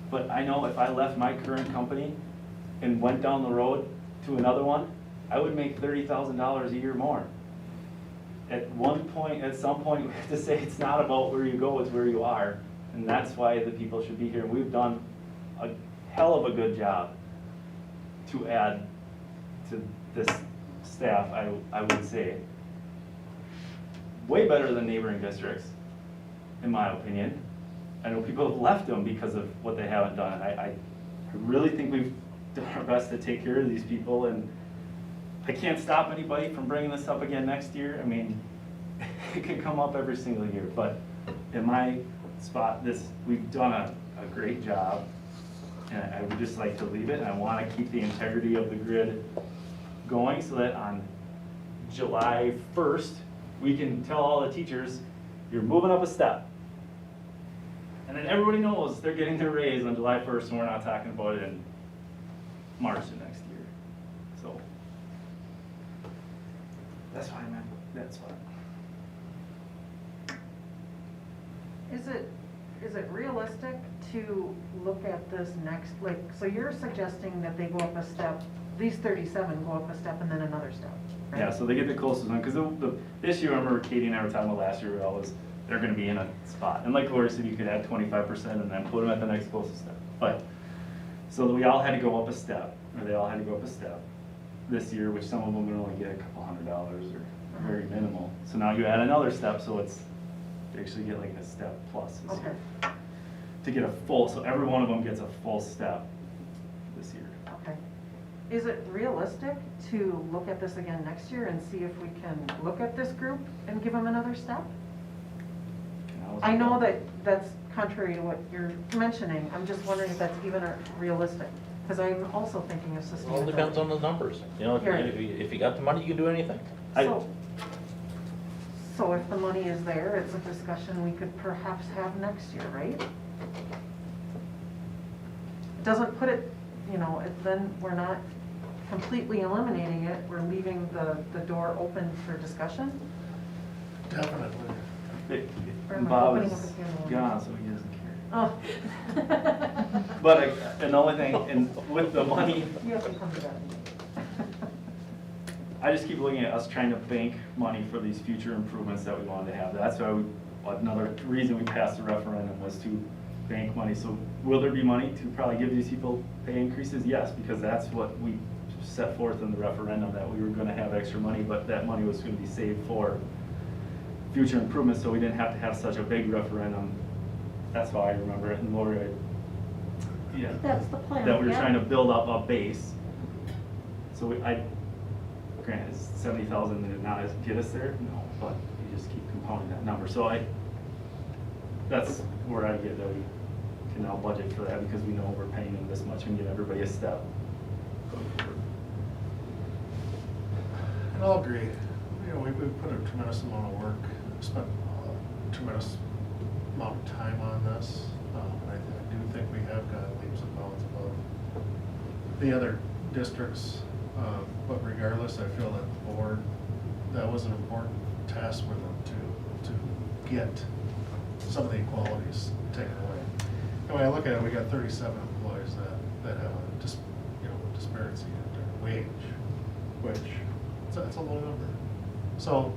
But I know if I left my current company and went down the road to another one, I would make $30,000 a year more. At some point, we have to say it's not about where you go, it's where you are. And that's why the people should be here. And we've done a hell of a good job to add to this staff, I would say. Way better than neighboring districts, in my opinion. I know people have left them because of what they haven't done. I really think we've done our best to take care of these people, and I can't stop anybody from bringing this up again next year. I mean, it can come up every single year, but in my spot, we've done a great job, and I would just like to leave it, and I want to keep the integrity of the grid going so that on July 1st, we can tell all the teachers, you're moving up a step. And then everybody knows they're getting their raise on July 1st, and we're not talking about it in March of next year. So that's why I'm at that spot. Is it realistic to look at this next, so you're suggesting that they go up a step these 37 go up a step and then another step, right? Yeah, so they get the closest one, because the issue I remember Katie and I were talking about last year was they're gonna be in a spot. And like Lori said, you could add 25% and then put them at the next closest step. But, so we all had to go up a step, or they all had to go up a step this year, which some of them would only get a couple $100 or very minimal. So now you add another step, so it's, you actually get like a step plus this year. Okay, To get a full, so every one of them gets a full step this year. okay. Is it realistic to look at this again next year and see if we can look at this group and give them another step? I know that that's contrary to what you're mentioning. I'm just wondering if that's even realistic, because I'm also thinking of sustainability. It all depends on the numbers. You know, Right. if you got the money, you can do anything. So if the money is there, it's a discussion we could perhaps have next year, right? It doesn't put it, then we're not completely eliminating it, we're leaving the door open for discussion. Definitely. Or am I Bob opening is up a can of worms? gone, so he doesn't care. Oh. But and the only thing, and with the money, You have to come to that. I just keep looking at us trying to bank money for these future improvements that we wanted to have. That's why another reason we passed the referendum was to bank money. So will there be money to probably give these people pay increases? Yes, because that's what we set forth in the referendum, that we were gonna have extra money, but that money was gonna be saved for future improvements, so we didn't have to have such a big referendum. That's how I remember it, and Lori, yeah. That's the plan, That we were yeah. trying to build up a base. So granted, 70,000 did not get us there, no, but you just keep compounding that number. So that's where I get that we can now budget for that, because we know we're paying them this much and get everybody a step. And I'll agree. We put a tremendous amount of work, spent a tremendous amount of time on this. And I do think we have got leaps and bounds above the other districts. But regardless, I feel that the board, that was an important task for them to get some of the equalities taken away. And when I look at it, we got 37 employees that have a disparity in their wage, which that's a low number. So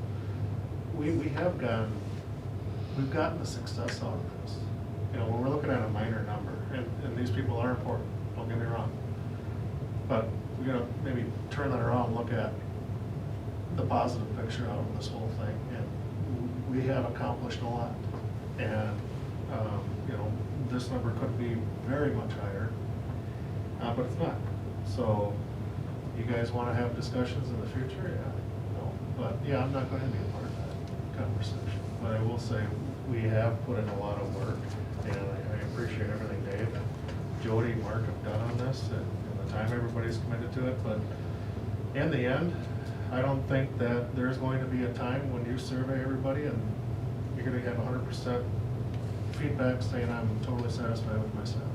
we've gotten the success out of this. When we're looking at a minor number, and these people are important, don't get me wrong. But we gotta maybe turn that around and look at the positive picture out of this whole thing. And we have accomplished a lot. And, this number could be very much higher, but it's not. So you guys wanna have discussions in the future? Yeah. But yeah, I'm not going to be a part of that conversation. But I will say, we have put in a lot of work, and I appreciate everything Dave and Jody and Mark have done on this, and the time everybody's committed to it. But in the end, I don't think that there's going to be a time when you survey everybody and you're going to have 100% feedback saying I'm totally satisfied with my salary.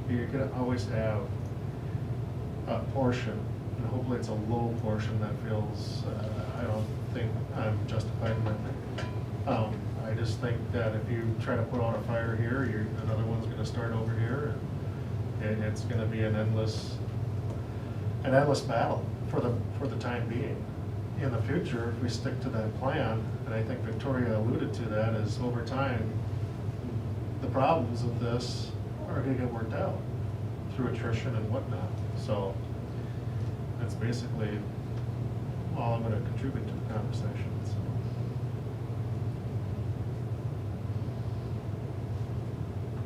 You're going to always have a portion, and hopefully it's a low portion that feels, I don't think I'm justified in that. I just think that if you try to put out a fire here, another one's gonna start over here, and it's gonna be an endless battle for the time being. In the future, if we stick to that plan, and I think Victoria alluded to that, is over time, the problems of this are gonna get worked out through attrition and whatnot. So that's basically all I'm going to contribute to the conversation. So.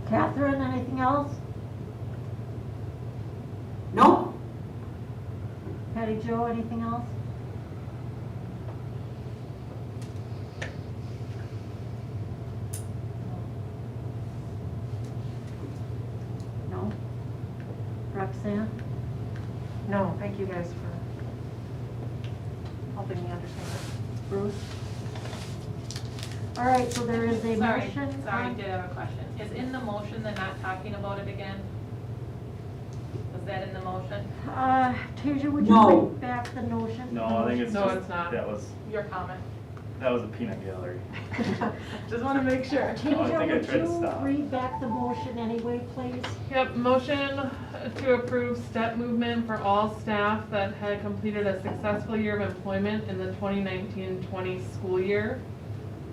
Catherine, anything else? No? Patty Jo, anything else? No? Roxanne? No, thank you guys for helping me understand it. Bruce? All right, so there is a motion. Sorry, I did have a question. Is in the motion the not talking about it again? Was that in the motion? Tasia, would you No. bring back the motion? No, I think it's No, just, it's not. that was, Your comment? That was a peanut gallery. Just wanna make sure. Oh, I think I Tasia, would tried to you stop. read back the motion anyway, please? Yep, motion to approve step movement for all staff that had completed a successful year of employment in the 2019-20 school year.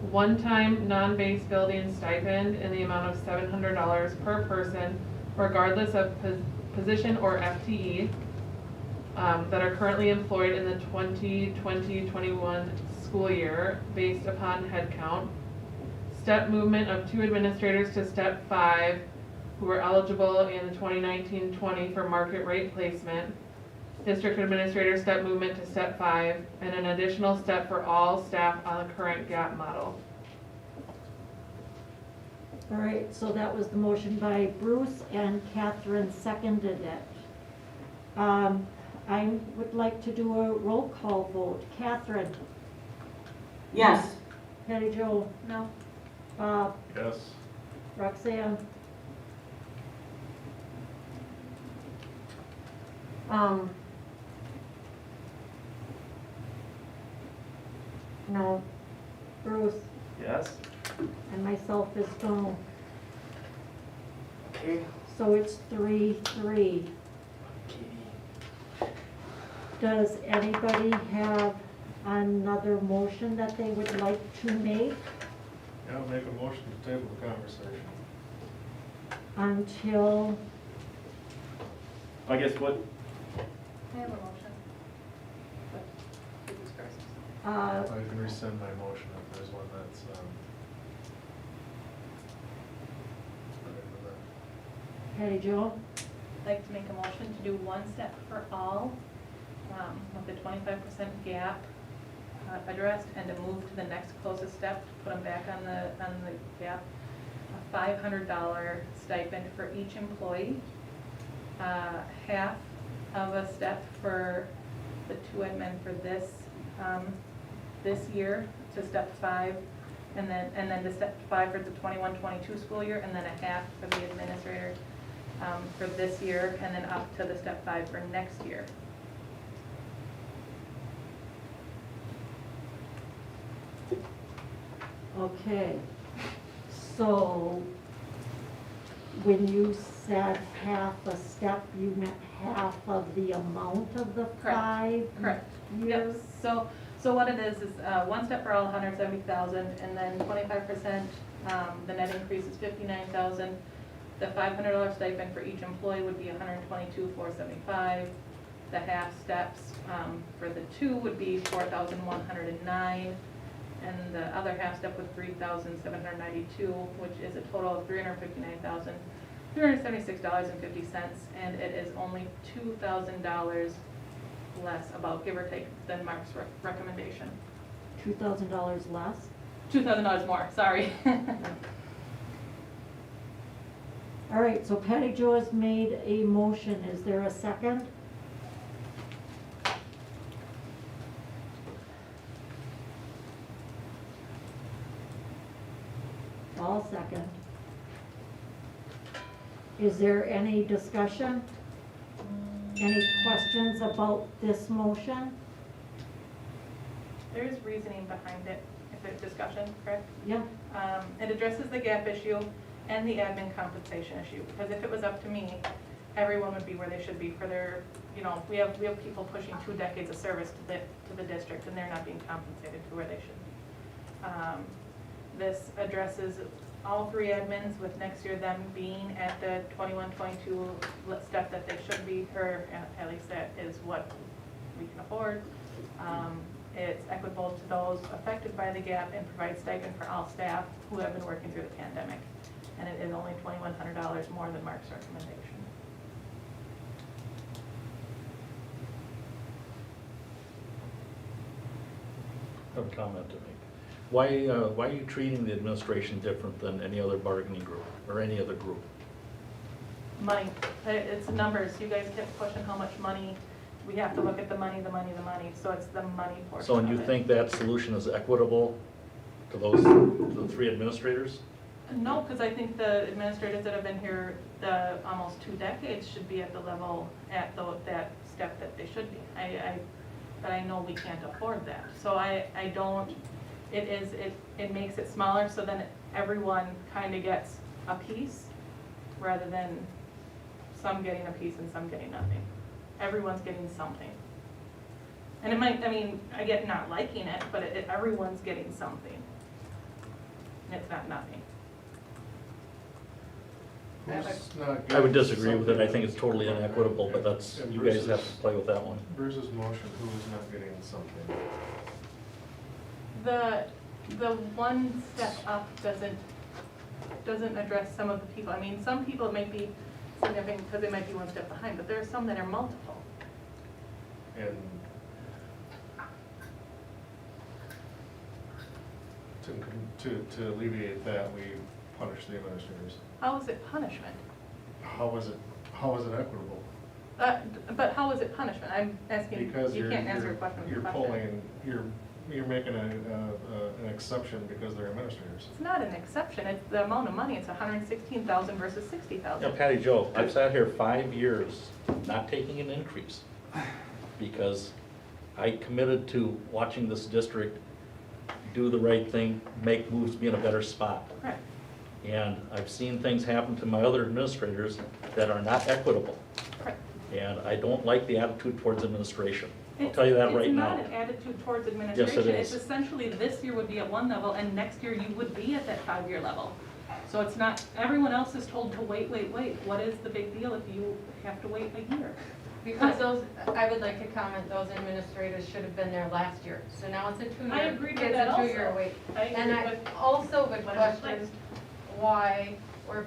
One-time non-base building stipend in the amount of $700 per person, regardless of position or FTE, that are currently employed in the 2020-21 school year based upon headcount. Step movement of 2 administrators to step 5 who were eligible in the 2019-20 for market rate placement. District administrator step movement to step 5 and an additional step for all staff on the current GAP model. All right, so that was the motion by Bruce and Catherine seconded it. I would like to do a roll call vote. Catherine, Yes. Patty Jo, No. Bob, Yes. Roxanne, no, Bruce, Yes? and myself is no. Okay. So it's 3-3. Does anybody have another motion that they would like to make Yeah, I'll make a motion to table the conversation. until, I guess what, I have a motion. But who's first? I can rescind my motion if there's one that's, better than that. Patty Jo? I'd like to make a motion to do one step for all, with the 25% gap addressed, and to move to the next closest step, to put them back on the gap. A $500 stipend for each employee, half of a step for the 2 admin for this year to step 5, and then to step 5 for the 21-22 school year, and then a half for the administrator for this year, and then up to the step 5 for next year. Okay, so when you said half a step, you meant half of the amount of the Correct. 5 Correct. years? Yep, so what it is one step for all, 170,000, and then 25%, the net increase is 59,000. The $500 stipend for each employee would be 122,475. The half steps for the 2 would be 4,109, and the other half step was 3,792, which is a total of $359,376.50, and it is only $2,000 less, about give or take, than Mark's recommendation. $2,000 less? $2,000 more, sorry. All right, so Patty Jo has made a motion. Is there a second? I'll second. Is there any discussion? Any questions about this motion? There is reasoning behind it, if there's discussion, correct? Yeah, It addresses the gap issue and the admin compensation issue, because if it was up to me, everyone would be where they should be for their, we have people pushing 2 decades of service to the district, and they're not being compensated to where they should be. This addresses all 3 admins, with next year them being at the 21-22 step that they should be, or at least that is what we can afford. It's equitable to those affected by the gap and provides stipend for all staff who have been working through the pandemic. And it is only $2,100 more than Mark's recommendation. I have a comment to make. Why are you treating the administration different than any other bargaining group or any other group? Money, it's numbers. You guys kept pushing how much money. We have to look at the money, the money, the money. So it's the money portion So, and you of it. think that solution is equitable to the 3 administrators? No, because I think the administrators that have been here the almost 2 decades should be at the level, at that step that they should be. But I know we can't afford that. So I don't, it makes it smaller, so then everyone kind of gets a piece, rather than some getting a piece and some getting nothing. Everyone's getting something. And it might, I mean, I get not liking it, but everyone's getting something. And it's not nothing. Who's not I would getting disagree with it, I something? think it's totally inequitable, but that's, And you guys have Bruce's- to play with that one. Bruce's motion, who is not getting something? The one step up doesn't address some of the people. I mean, some people it might be significant because they might be one step behind, but there are some that are multiple. And to alleviate that, we punish the administrators. How is it punishment? How is it equitable? But how is it punishment? I'm asking, Because you you're, can't answer a question with a you're question. pulling, you're making an exception because they're administrators. It's not an exception, it's the amount of money, it's $116,000 versus $60,000. Yeah, Patty Jo, I've sat here 5 years not taking an increase because I committed to watching this district do the right thing, make moves, be in a better spot. Correct. And I've seen things happen to my other administrators that are not equitable. Correct. And I don't like the attitude towards administration. I'll tell you that right now. It's not an attitude towards administration. Yes, it is. It's essentially this year would be at one level and next year you would be at that 5-year level. So it's not, everyone else is told to wait. What is the big deal if you have to wait a year? Because I would like to comment, those administrators should have been there last year. So now it's a 2-year. I agree with it's that a also. 2-year wait. I agree And I with also would what I'm question why we're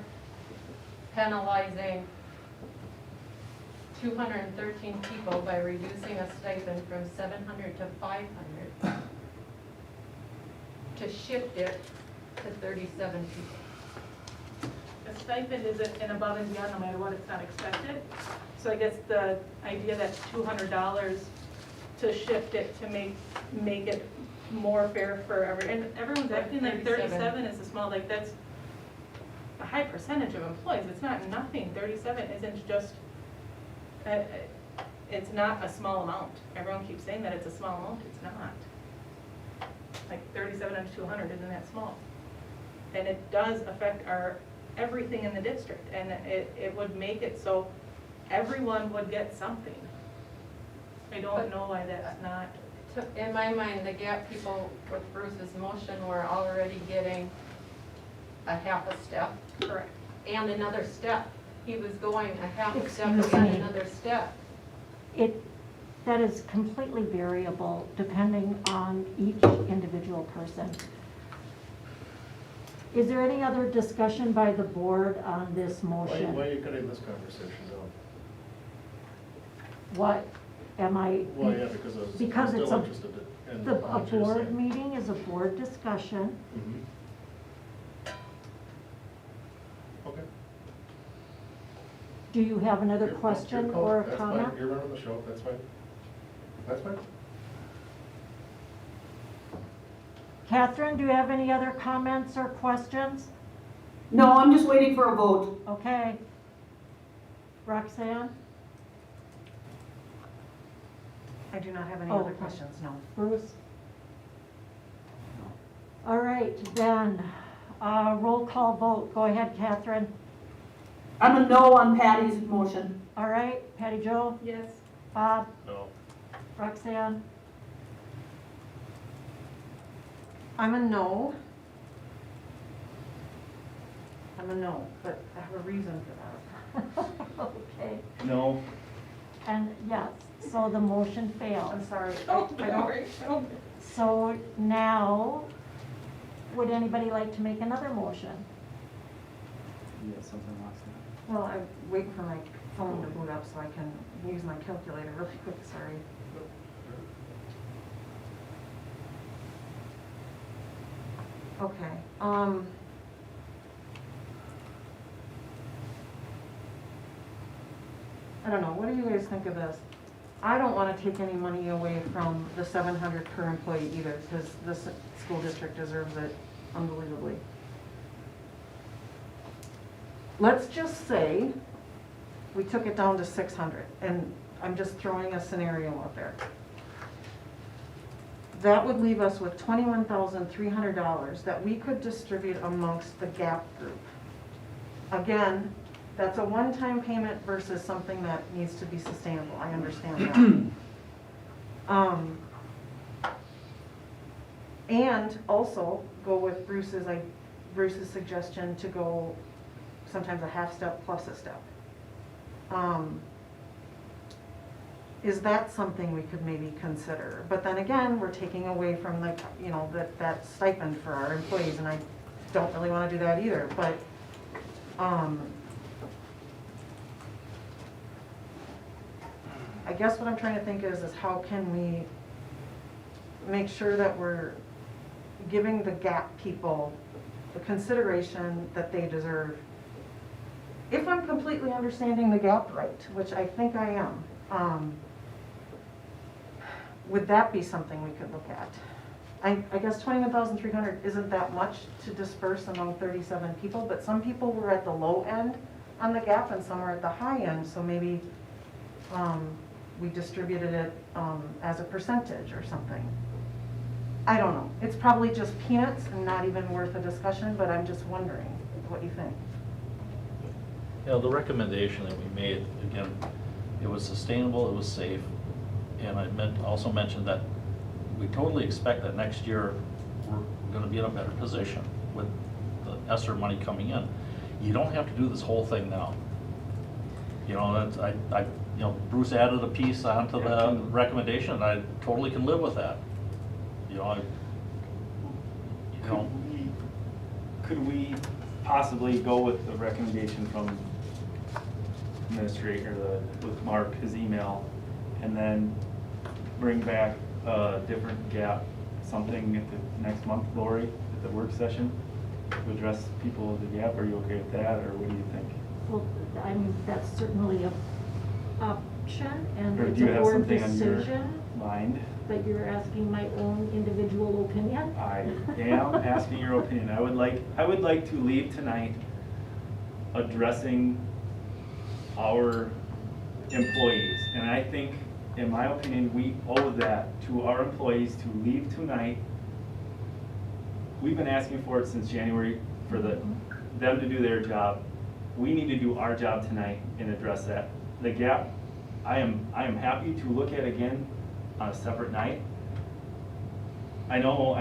penalizing 213 people by reducing a stipend from 700 to 500 to shift it to 37 people. A stipend is an above and beyond, no matter what, it's not expected. So I guess the idea that $200 to shift it to make it more fair for and everyone's acting like 37 is a small, like that's a high percentage of employees. It's not nothing. 37 isn't just, it's not a small amount. Everyone keeps saying that it's a small amount. It's not. Like 37 and 200 isn't that small. And it does affect everything in the district, and it would make it so everyone would get something. I don't know why that's not. In my mind, the Gap people with Bruce's motion were already getting a half a step. Correct. And another step. He was going a half a step Excuse and me. another step. That is completely variable depending on each individual person. Is there any other discussion by the board on this motion? Why are you cutting this conversation down? What am I? Well, yeah, because I was Because it's still a- interested in A what you're board saying. meeting is a board discussion. Mhm. Okay. Do you have another Your- question your call. or a That's comment? fine. You're running the show, that's fine. That's fine. Catherine, do you have any other comments or questions? No, I'm just waiting for a vote. Okay. Roxanne? I do not have any Oh, other okay. questions, no. Bruce? All right, then, roll call vote. Go ahead, Catherine. I'm a no on Patty's motion. All right, Patty Jo? Yes. Bob? No. Roxanne? I'm a no. I'm a no, but I have a reason for that. Okay, No, and yes, so the motion fails. I'm sorry. Oh, I don't don't, worry. Oh. So now, would anybody like to make another motion? yeah, something last night. well, I'm waiting for my phone to boot up so I can use my calculator really quick, sorry. Okay, I don't know, what do you guys think of this? I don't wanna take any money away from the 700 per employee either, because this school district deserves it unbelievably. Let's just say we took it down to 600, and I'm just throwing a scenario out there. that would leave us with $21,300 that we could distribute amongst the GAP group. Again, that's a one-time payment versus something that needs to be sustainable, I understand that. And also go with Bruce's suggestion to go sometimes a half step plus a step. Is that something we could maybe consider? But then again, we're taking away from the, you know, that stipend for our employees, and I don't really want to do that either, but, I guess what I'm trying to think is how can we make sure that we're giving the GAP people the consideration that they deserve? If I'm completely understanding the GAP right, which I think I am, would that be something we could look at? I guess 21,300 isn't that much to disperse among 37 people, but some people were at the low end on the GAP and some were at the high end, so maybe we distributed it as a percentage or something. I don't know. It's probably just peanuts and not even worth a discussion, but I'm just wondering what you think. You know, the recommendation that we made, again, it was sustainable, it was safe, and I also mentioned that we totally expect that next year we're gonna be in a better position with the ESSER money coming in. You don't have to do this whole thing now. You know, you know, Bruce added a piece onto the recommendation, and I totally can live with that. You know, Could we possibly go with the recommendation from administrator, with Mark, his email, and then bring back a different GAP, something at the next month, Lori, at the work session, to address people with the GAP? Are you okay with that, or what do you think? Well, I mean, that's certainly an option, and Or it's do you a have board something on your decision, mind? but you're asking my own individual opinion. I am asking your opinion. I would like to leave tonight addressing our employees. And I think, in my opinion, we owe that to our employees to leave tonight. We've been asking for it since January for them to do their job. We need to do our job tonight and address that. The GAP, I am happy to look at again on a separate night. I know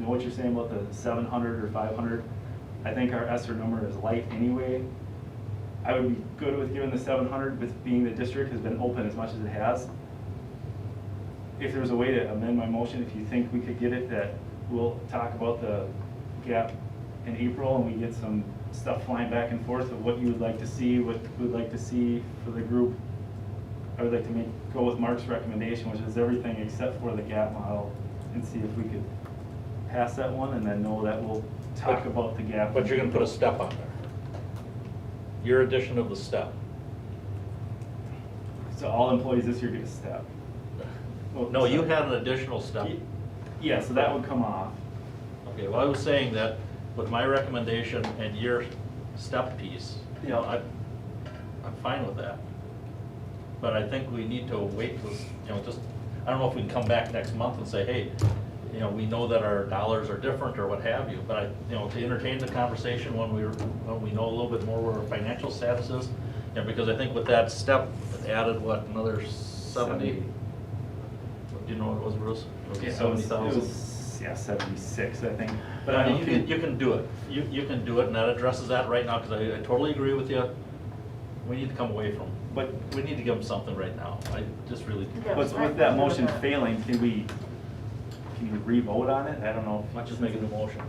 what you're saying about the 700 or 500. I think our ESSER number is light anyway. I would be good with giving the 700, with being the district has been open as much as it has. If there's a way to amend my motion, if you think we could get it, that we'll talk about the GAP in April and we get some stuff flying back and forth of what you would like to see, what we would like to see for the group. I would like to go with Mark's recommendation, which is everything except for the GAP model, and see if we could pass that one, and then know that we'll talk about the GAP. But you're gonna put a step on there. Your addition of the step. So all employees this year get a step. Well, No, you had an additional step. Yeah, so that would come off. okay, well, I was saying that with my recommendation and your step piece, you know, I'm fine with that. But I think we need to wait till, you know, just, I don't know if we can come back next month and say, hey, you know, we know that our dollars are different or what have you, but you know, to entertain the conversation when we know a little bit more where our financial status is, you know, because I think with that step, it added what, another 70? Do you know what it was, Bruce? It was 70,000? Yeah, 76, I think. But But I you can do it. You can do it, and that addresses that right now, because I totally agree with you. We need to come away from, but we need to give them something right now. I just really, Yeah. But with that motion failing, can you re-vote on it? I don't know. let's just make a new motion.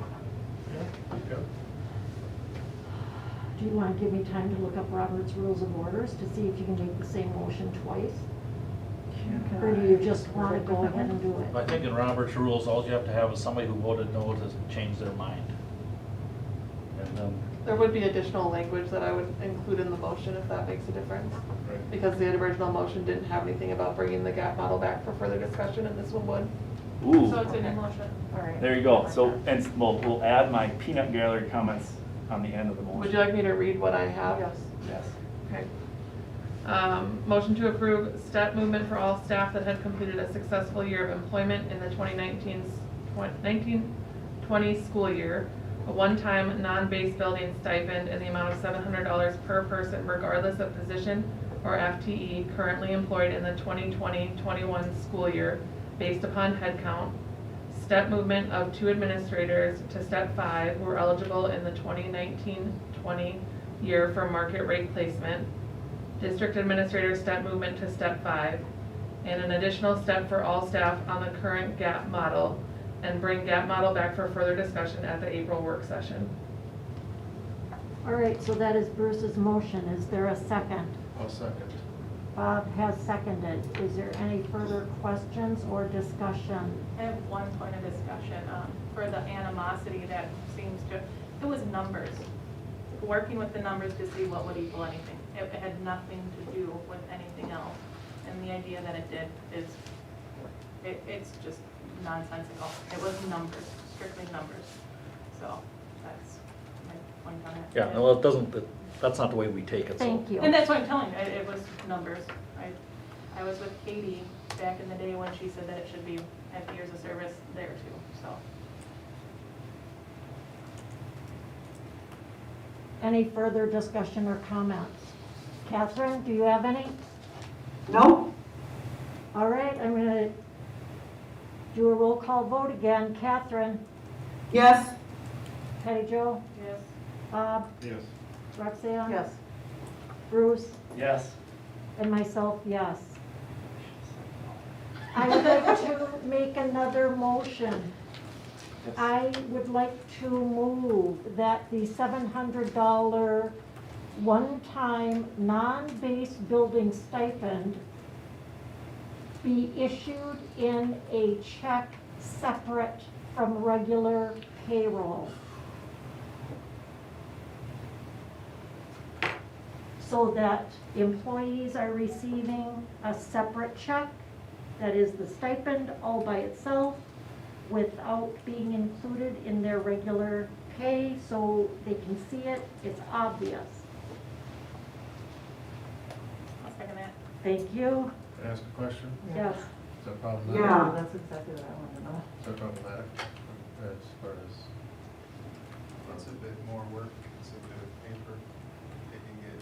Do you want to give me time to look up Robert's Rules of Orders to see if you can make the same motion twice? Or do you just want to go ahead and do it? I think in Robert's rules, all you have to have is somebody who voted no to change their mind. And then, There would be additional language that I would include in the motion if that makes a difference. Right. Because the original motion didn't have anything about bringing the GAP model back for further discussion, and this one would. Ooh, So it's in your motion. All right. there you go. So, and we'll add my peanut gallery comments on the end of the motion. Would you like me to read what I have? Yes. Yes. Okay. Motion to approve step movement for all staff that had completed a successful year of employment in the 2019-20 school year. A one-time non-base building stipend in the amount of $700 per person regardless of position or FTE currently employed in the 2020-21 school year based upon head count. Step movement of 2 administrators to step 5 who were eligible in the 2019-20 year for market rate placement. District administrator step movement to step 5, and an additional step for all staff on the current GAP model, and bring GAP model back for further discussion at the April work session. All right, so that is Bruce's motion. Is there a second? I'll second. Bob has seconded. Is there any further questions or discussion? I have one point of discussion, for the animosity that seems to, it was numbers. Working with the numbers to see what would equal anything. It had nothing to do with anything else. And the idea that it did is, it's just nonsensical. It was numbers, strictly numbers. So that's my point on it. Yeah, no, it doesn't, that's not the way we take it, so. Thank you. And that's what I'm telling you, it was numbers. I was with Katie back in the day when she said that it should be at years of service there too, so. Any further discussion or comments? Catherine, do you have any? No? All right, I'm gonna do a roll call vote again. Catherine, Yes? Patty Jo, Yes. Bob, Yes. Roxanne? Yes. Bruce, Yes. and myself, yes. I would like to make another motion. I would like to move that the $700 one-time non-base building stipend be issued in a check separate from regular payroll. So that employees are receiving a separate check that is the stipend all by itself without being included in their regular pay, so they can see it, it's obvious. I'll second that. Thank you. Can I ask a question? Yes. Is that problematic? Yeah. That's exactly what I wanted to know. Is that problematic as far as? It's a bit more work, it's a bit of paper, taking it,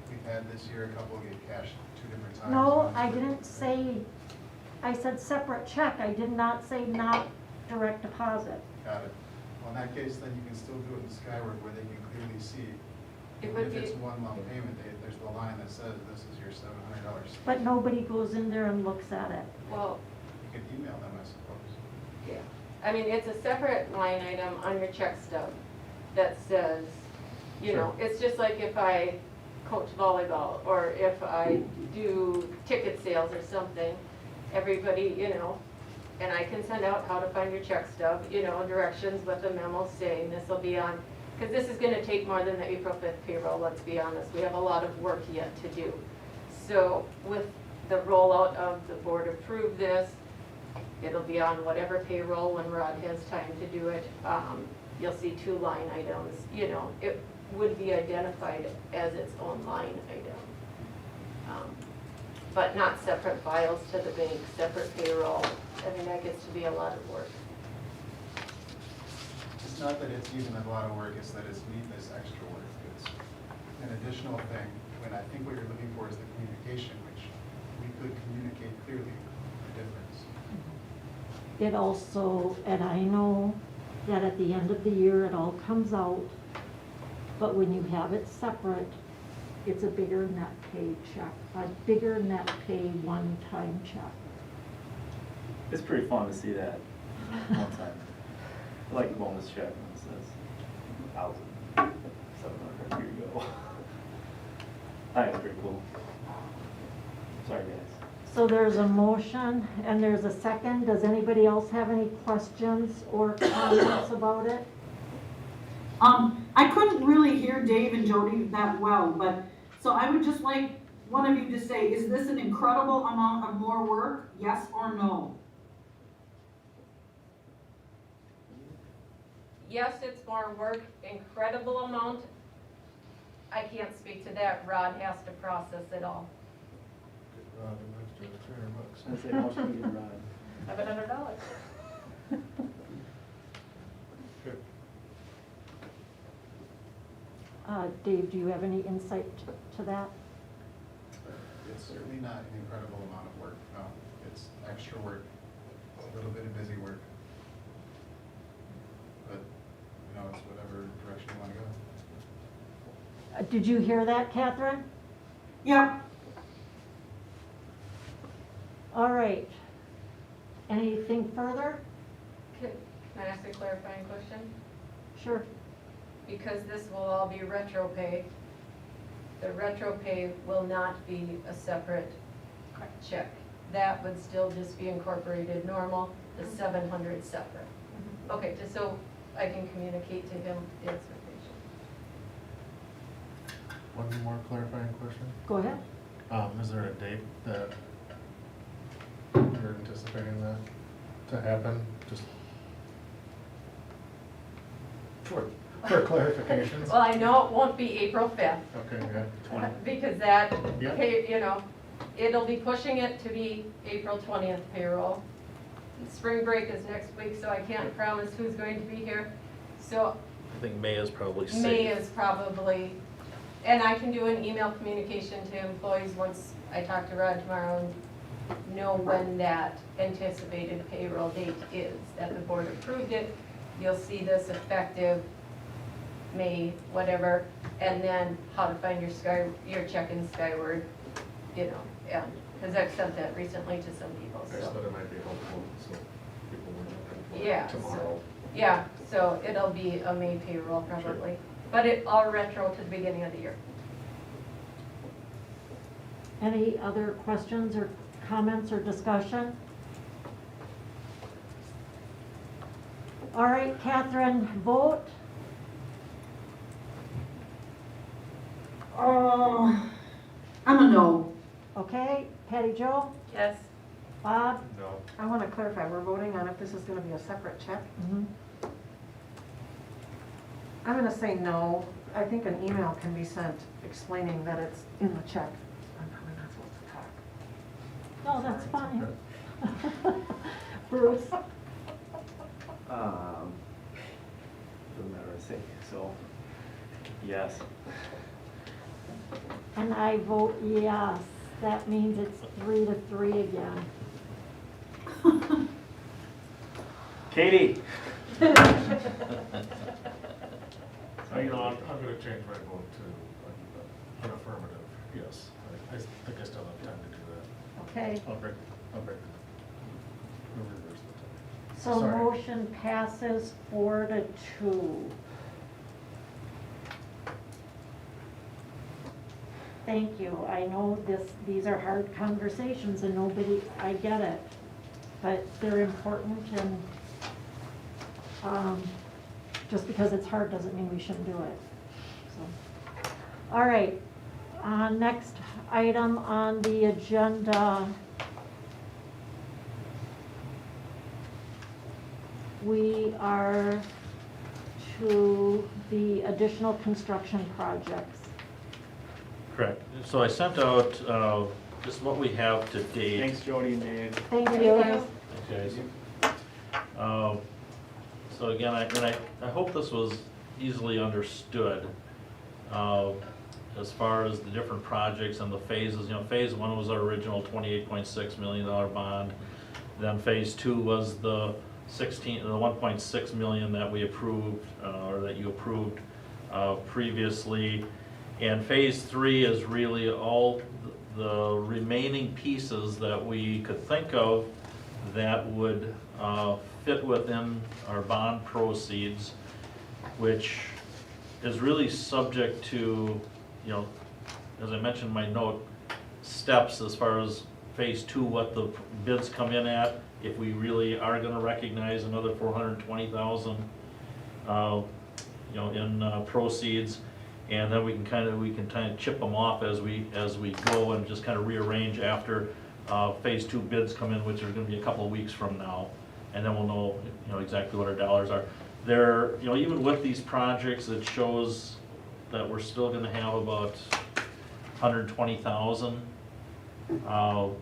we've had this year, a couple get cashed 2 different times. No, One's I for- didn't say, I said separate check, I did not say not direct deposit. Got it. Well, in that case, then you can still do it in Skyward where they can clearly see. It Even would if it's be- one lump payment, there's the line that says this is your $700. But nobody goes in there and looks at it. Well, You can email them, I suppose. yeah, I mean, it's a separate line item on your check stub that says, you know, it's just like if I coach volleyball or if I do ticket sales or something, everybody, you know, and I can send out how to find your check stub, you know, directions with a memo saying this will be on, because this is gonna take more than the April 5th payroll, let's be honest. We have a lot of work yet to do. So with the rollout of the board approve this, it'll be on whatever payroll when Rod has time to do it. You'll see 2 line items, you know, it would be identified as its own line item. But not separate files to the bank, separate payroll. I mean, that gets to be a lot of work. It's not that it's even a lot of work, it's that it's needless extra work. It's an additional thing, when I think what you're looking for is the communication, which we could communicate clearly the difference. It also, and I know that at the end of the year, it all comes out, but when you have it separate, it's a bigger net pay check, a bigger net pay one-time check. It's pretty fun to see that one time. I like the bonus check when it says 1,700, here you go. I think it's pretty cool. Sorry, guys. So there's a motion and there's a second. Does anybody else have any questions or comments about it? I couldn't really hear Dave and Jody that well, but, so I would just like one of you to say, is this an incredible amount of more work, yes or no? Yes, it's more work, incredible amount. I can't speak to that. Rod has to process it all. An extra $300. I'd say motion to get Rod. $700. Sure. Dave, do you have any insight to that? It's certainly not an incredible amount of work. It's extra work, a little bit of busy work. But, it's whatever direction you want to go. Did you hear that, Catherine? Yep. All right. Anything further? Can I ask a clarifying question? Sure. Because this will all be retro pay, the retro pay will not be a separate check. That would still just be incorporated normal, the 700 separate. Okay, just so I can communicate to him the expectation. One more clarifying question. Go ahead. Is there a date that you're anticipating that to happen? Just for clarifications. Well, I know it won't be April 5th, Okay, yeah. 20. because that, Yeah. it'll be pushing it to be April 20th payroll. Spring break is next week, so I can't promise who's going to be here. So I think May is probably safe. May is probably, and I can do an email communication to employees once I talk to Rod tomorrow and know when that anticipated payroll date is, that the board approved it. You'll see this effective May, whatever, and then how to find your check in Skyward, yeah, because I've sent that recently to some people, I just so. thought it might be helpful, so people were looking for Yeah, it tomorrow. Yeah, so it'll be a May payroll probably, but it all retro to the beginning of the year. Any other questions or comments or discussion? All right, Catherine, vote. I'm a no. Okay, Patty Jo, Yes. Bob? No. I want to clarify, we're voting on if this is going to be a separate check? Mhm. I'm going to say no. I think an email can be sent explaining that it's in the check. I'm probably not supposed to talk. No, that's fine. Bruce? Doesn't matter what I say, so, yes. And I vote yes. That means it's 3-3 again. Katie? I'm gonna change my vote to an affirmative, yes. I think I still have time to do that. Okay, I'll break, we'll reverse the time. so Sorry. motion passes 4-2. Thank you. I know these are hard conversations and I get it, but they're important and just because it's hard doesn't mean we shouldn't do it. So, all right, next item on the agenda. We are to the additional construction projects. Correct. So I sent out just what we have to date. Thanks, Jody and Dave. Thank you. Okay. So again, I hope this was easily understood as far as the different projects and the phases. Phase 1 was our original $28.6 million bond. Then phase 2 was the 1.6 million that we approved, or that you approved previously. And phase 3 is really all the remaining pieces that we could think of that would fit within our bond proceeds, which is really subject to, as I mentioned in my note, steps as far as phase 2, what the bids come in at, if we really are gonna recognize another 420,000, in proceeds. And then we can kind of chip them off as we go and just kind of rearrange after phase 2 bids come in, which are going to be a couple of weeks from now, and then we'll know exactly what our dollars are. There, even with these projects, it shows that we're still gonna have about 120,000.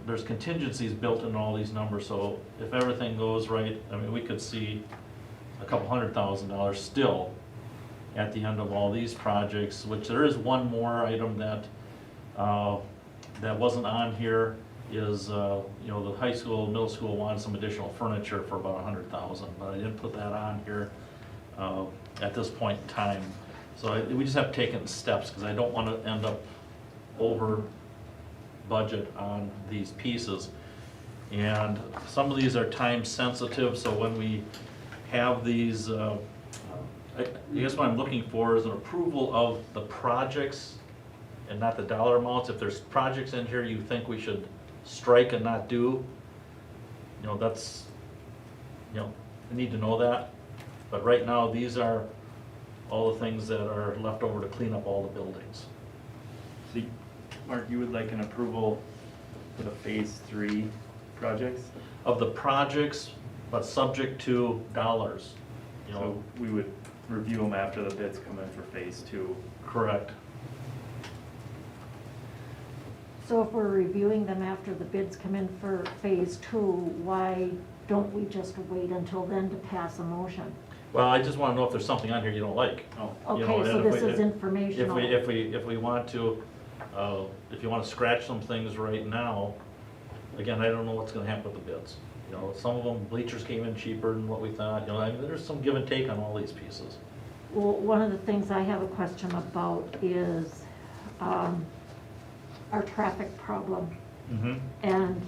There's contingencies built in all these numbers, so if everything goes right, I mean, we could see a couple $100,000 still at the end of all these projects, which there is one more item that, that wasn't on here, is, you know, the high school, middle school wanted some additional furniture for about 100,000, but I didn't put that on here, at this point in time. So we just have to take it in steps, because I don't want to end up over budget on these pieces. And some of these are time sensitive, so when we have these, I guess what I'm looking for is an approval of the projects and not the dollar amounts. If there's projects in here you think we should strike and not do, you know, that's, you know, I need to know that. But right now, these are all the things that are left over to clean up all the buildings. So, Mark, you would like an approval for the phase 3 projects? Of the projects, but subject to dollars, you So know. we would review them after the bids come in for phase 2. Correct. So if we're reviewing them after the bids come in for phase 2, why don't we just wait until then to pass a motion? Well, I just want to know if there's something on here you don't like. Oh, You know, Okay, so and if this we- is informational. If we want to, if you want to scratch some things right now, again, I don't know what's gonna happen with the bids. You know, some of them, bleachers came in cheaper than what we thought, you know, I mean, there's some give and take on all these pieces. Well, one of the things I have a question about is our traffic problem. Mm-hmm. And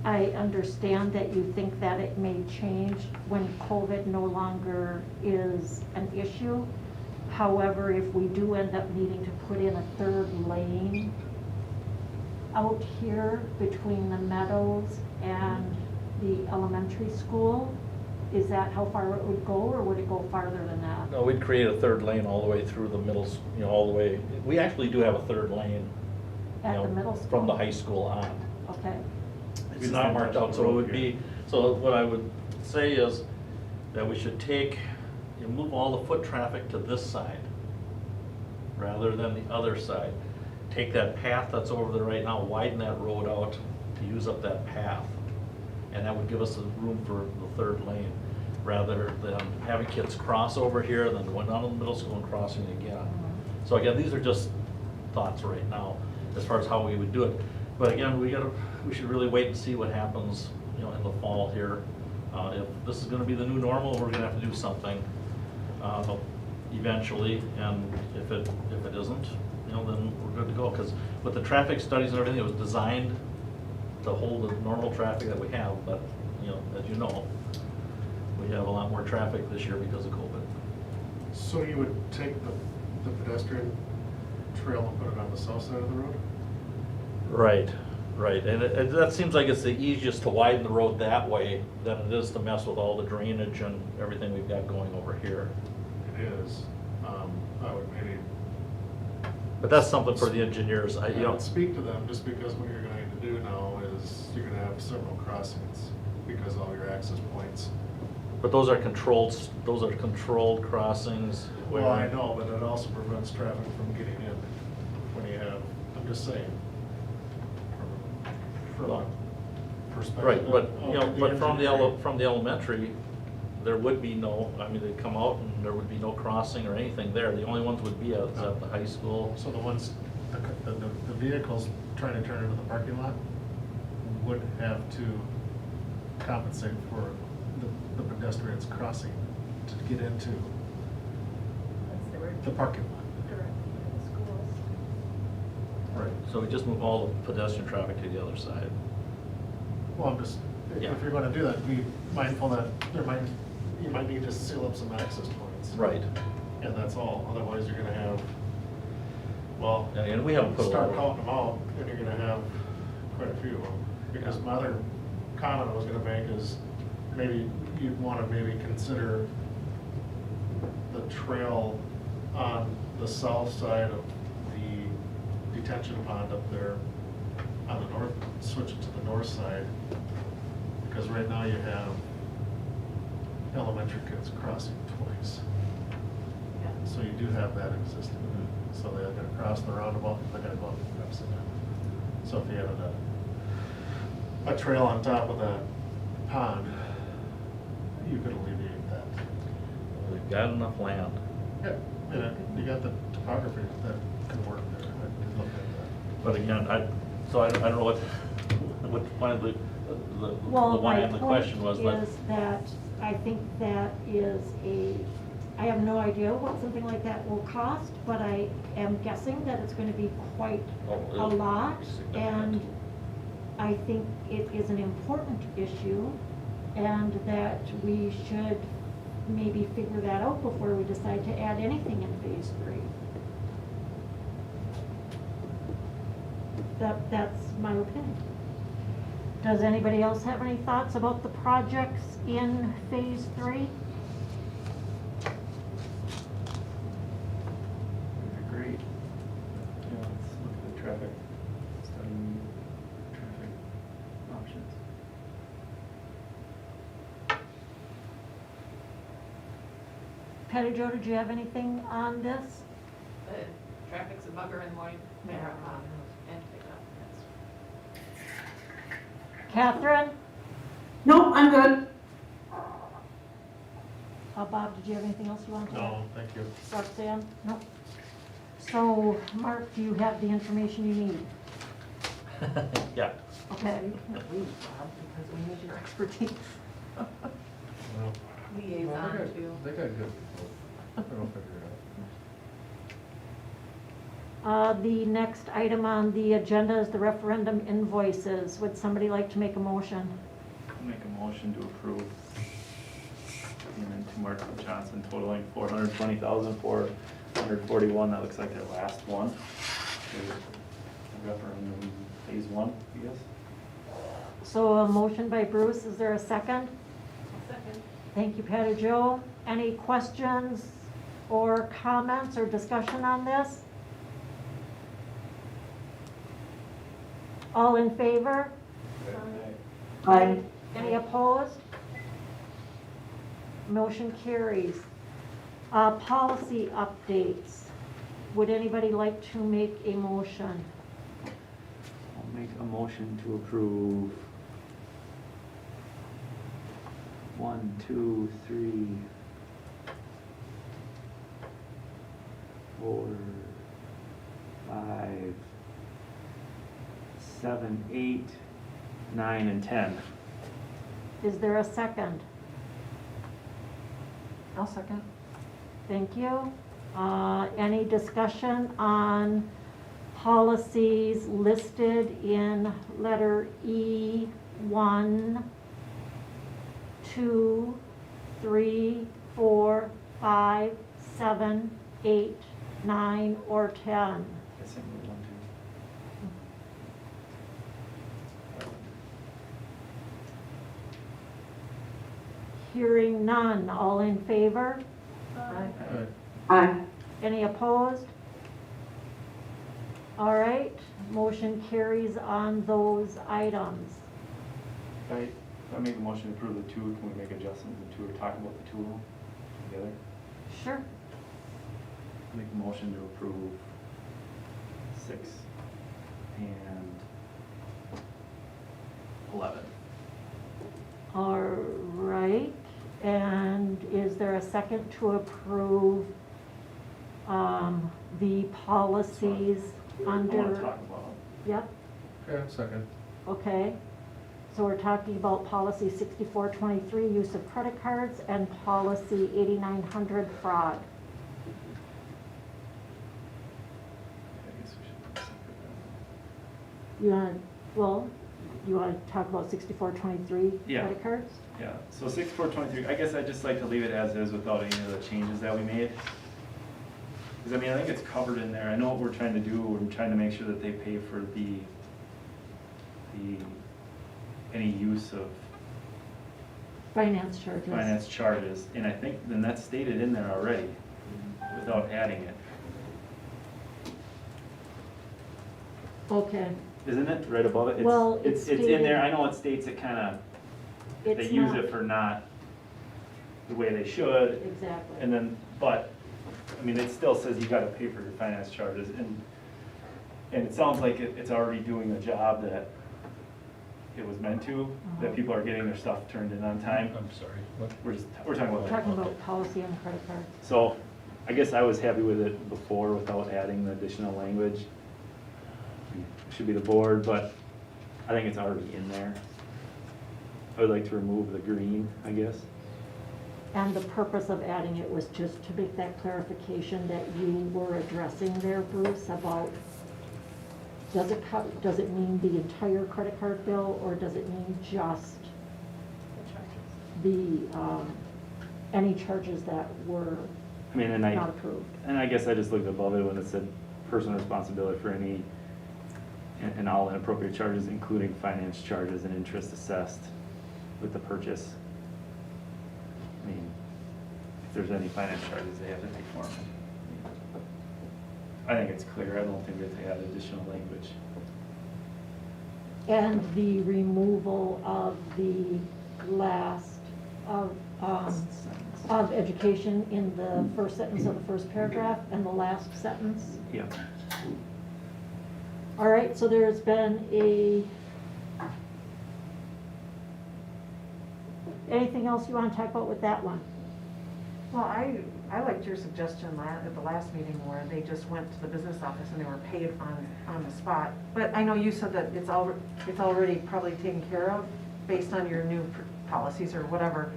I understand that you think that it may change when COVID no longer is an issue. However, if we do end up needing to put in a third lane out here between the Meadows and the elementary school, is that how far it would go, or would it go farther than that? No, we'd create a third lane all the way through the middle, you know, all the way, we actually do have a third lane, you At know, the middle school? from the high school on. Okay, It's not marked out, so it would be, so what I would say is that we should take, you know, move all the foot traffic to this side rather than the other side. Take that path that's over there right now, widen that road out to use up that path. And that would give us the room for the third lane, rather than having kids cross over here, then going down to the middle school and crossing again. So again, these are just thoughts right now, as far as how we would do it. But again, we should really wait and see what happens, you know, in the fall here. If this is gonna be the new normal, we're gonna have to do something, eventually, and if it isn't, you know, then we're good to go. Because with the traffic studies and everything, it was designed to hold the normal traffic that we have, but, you know, as you know, we have a lot more traffic this year because of COVID. So you would take the pedestrian trail and put it on the south side of the road? Right, right, and that seems like it's the easiest to widen the road that way than it is to mess with all the drainage and everything we've got going over here. It is. I would maybe, But that's something for the engineers, I you know. would speak to them, just because what you're gonna need to do now is you're gonna have several crossings because of all your access points. But those are controlled crossings. where- Well, I know, but it also prevents traffic from getting in when you have, I'm just saying, from a perspective. Right, but, of you know, but from engineering. from the elementary, there would be no, I mean, they'd come out and there would be no crossing or anything there. The only ones would be at the high school. So the ones, the vehicles trying to turn into the parking lot would have to compensate for the pedestrians crossing to get into the parking lot. Right. So we just move all the pedestrian traffic to the other side. Well, I'm just, Yeah. if you're gonna do that, be mindful that you might need to seal up some access points. Right. And that's all, otherwise you're gonna have, well. And we haven't put a lot Start of- counting them out, and you're gonna have quite a few of them. Because my other comment I was gonna make is, maybe you'd wanna maybe consider the trail on the south side of the detention pond up there on the north, switch it to the north side. Because right now you have elementary kids crossing twice. So you do have that existing. So they're gonna cross the roundabout, they're gonna go up the steps again. So if you had a trail on top of that pond, you could alleviate that. They've got enough land. Yeah, and you got the topography that can work there. I did look at that. But again, I don't know what one of the Well, why my and the point question was, but is that I think that is I have no idea what something like that will cost, but I am guessing that it's gonna be quite a lot. And I think it is an important issue and that we should maybe figure that out before we decide to add anything in phase 3. That's my opinion. Does anybody else have any thoughts about the projects in phase 3? Agreed. Yeah, let's look at the traffic, study traffic options. Patty Jo, did you have anything on this? The traffic's a bugger in the morning, marathon and pickup, that's. Catherine? Nope, I'm good. Bob, did you have anything else you wanted to add? No, thank you. Roxanne? No. So, Mark, do you have the information you need? yeah. Okay. You can't leave, Bob, because we need your expertise. Well, Liaison to. They got good people. They'll figure it out. The next item on the agenda is the referendum invoices. Would somebody like to make a motion? I'll make a motion to approve payment to Mark Johnson totaling $420,441. That looks like their last one. Referendum phase 1, I guess. So a motion by Bruce, is there a second? Second. Thank you, Patty Jo. Any questions or comments or discussion on this? All in favor? Aye. Any opposed? Motion carries. Policy updates. Would anybody like to make a motion? I'll make a motion to approve 1, 2, 3, 4, 5, 7, 8, 9, and 10. Is there a second? I'll second. Thank you. Any discussion on policies listed in letter E, 1, 2, 3, 4, 5, 7, 8, 9, or 10? I think we want Hearing none, all in favor? Aye. Aye. Any opposed? All right, motion carries on those items. If I make a motion to approve the 2, can we make adjustments to 2 or talk about the 2 of them together? Sure. Make a motion to approve 6 and 11. All right, and is there a second to approve the policies I want to under? talk about Yep, Okay, second. okay. So we're talking about policy 6423, use of credit cards, and policy 8900, fraud. I guess we should separate You want, well, you want to talk about 6423 Yeah. credit cards? that. Yeah, so 6423, I guess I'd just like to leave it as is without any of the changes that we made. Because I mean, I think it's covered in there. I know what we're trying to do. We're trying to make sure that they pay for the any use of Finance charges. finance charges, and I think then that's stated in there already, without adding it. Okay, Isn't it, right above it? Well, It's it's in there, stated- I know it states it kinda, they it's use not, it for not the way they should, exactly. and then, but I mean, it still says you gotta pay for your finance charges, and it sounds like it's already doing the job that it was meant to, that people are getting their stuff turned in on time. I'm sorry, what? We're talking about. Talking about policy on credit cards. So, I guess I was happy with it before without adding the additional language. It should be the board, but I think it's already in there. I would like to remove the green, I guess. And the purpose of adding it was just to make that clarification that you were addressing there, Bruce, about does it mean the entire credit card bill, or does it mean just the, any charges that were I mean, not approved? And I guess I just looked above it when it said personal responsibility for any and all inappropriate charges, including finance charges and interest assessed with the purchase. I mean, if there's any finance charges, they have to pay for them. I think it's clear. I don't think that they add additional language. And the removal of the last of education in the first sentence of the first paragraph and the last sentence. Yeah. All right, so there's been anything else you want to talk about with that one? Well, I liked your suggestion at the last meeting where they just went to the business office and they were paid on the spot. But I know you said that it's already probably taken care of based on your new policies or whatever.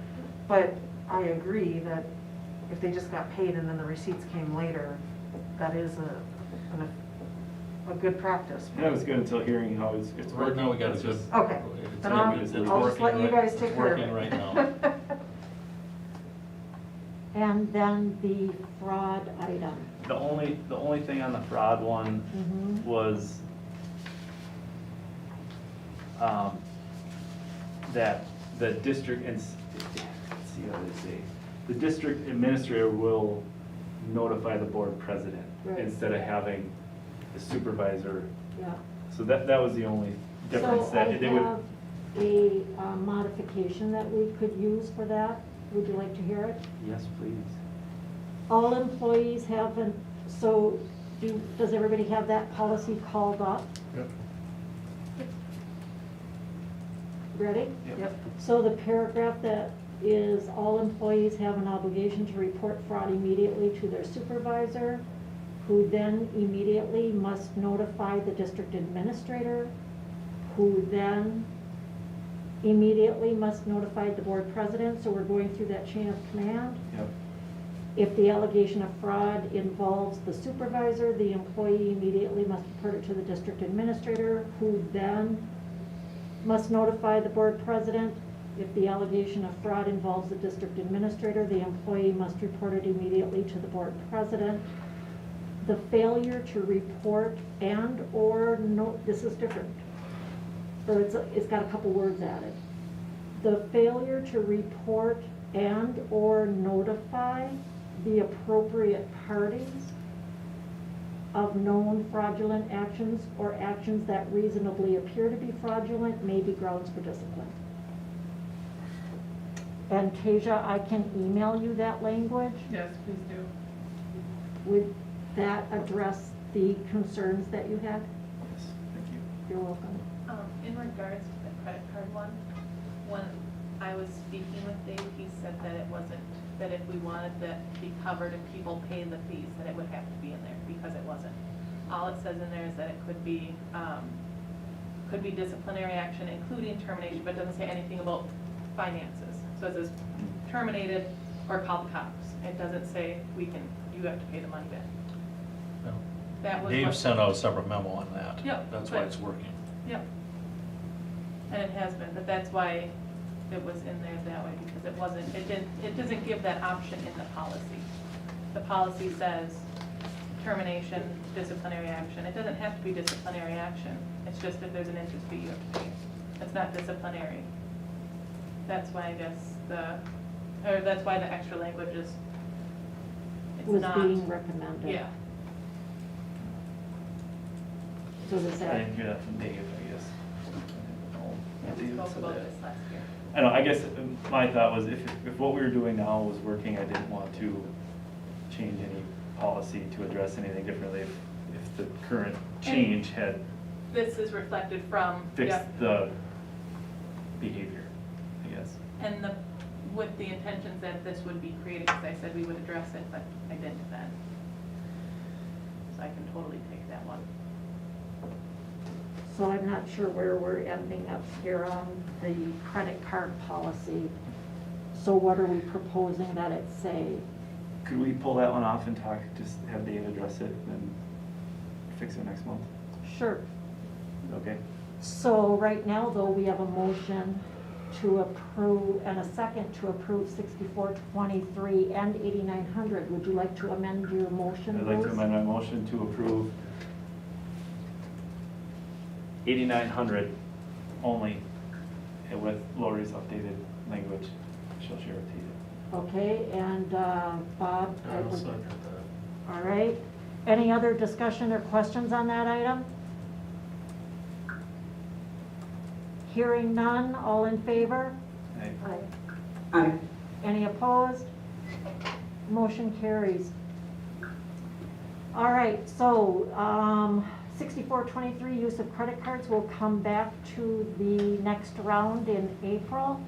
But I agree that if they just got paid and then the receipts came later, that is a good practice. That was good until hearing how it's Right working. now, we got a It's good. just- Okay. Then I'll It's just let you guys take care of it. It's working right now. And then the fraud item. The only thing on the fraud one Mhm. was that the district, let's see how they say, the district administrator will notify the board president Right. instead of having the supervisor. Yeah. So that was the only difference, So that I they would. have a modification that we could use for that. Would you like to hear it? Yes, please. All employees have does everybody have that policy called up? Yep. Ready? Yep. So the paragraph that is, all employees have an obligation to report fraud immediately to their supervisor, who then immediately must notify the district administrator, who then immediately must notify the board president. So we're going through that chain of command. Yep. If the allegation of fraud involves the supervisor, the employee immediately must report it to the district administrator, who then must notify the board president. If the allegation of fraud involves the district administrator, the employee must report it immediately to the board president. The failure to report this is different. So it's got a couple words added. The failure to report and/or notify the appropriate parties of known fraudulent actions or actions that reasonably appear to be fraudulent may be grounds for discipline. And Tasia, I can email you that language. Yes, please do. Would that address the concerns that you had? Yes, thank you. You're welcome. In regards to the credit card one, when I was speaking with Dave, he said that it wasn't, that if we wanted that to be covered and people pay the fees, that it would have to be in there, because it wasn't. All it says in there is that it could be disciplinary action, including termination, but it doesn't say anything about finances. So it says terminated or call the cops. It doesn't say you have to pay the money back. No. That was Dave what- sent out a separate memo on that. Yep, That's why but- it's working. Yep. And it has been, but that's why it was in there that way, because it doesn't give that option in the policy. The policy says termination, disciplinary action. It doesn't have to be disciplinary action. It's just if there's an interest fee, you have to pay. It's not disciplinary. That's why I guess that's why the extra language is, it's Was not. being recommended. Yeah. So does I that, didn't hear that from Dave, I guess. Yeah, we Dave spoke said about that. this last year. I know, I guess my thought was if what we were doing now was working, I didn't want to change any policy to address anything differently if the current change had This is reflected from, fixed yep, the behavior, I guess. and with the intentions that this would be created, because I said we would address it, but I didn't then. So I can totally take that one. So I'm not sure where we're ending up here on the credit card policy. So what are we proposing that it say? Could we pull that one off and talk, just have Dave address it and then fix it next month? Sure. Okay. So right now, though, we have a motion to approve and a second to approve 6423 and 8900. Would you like to amend your motion, I'd like to Bruce? amend my motion to approve 8,900 only, and with Lori's updated language. She'll share it to you. Okay, and Bob? I I'll would- second that. All right. Any other discussion or questions on that item? Hearing none, all in favor? Aye. Aye. Any opposed? Motion carries. All right, so 6423, use of credit cards, will come back to the next round in April.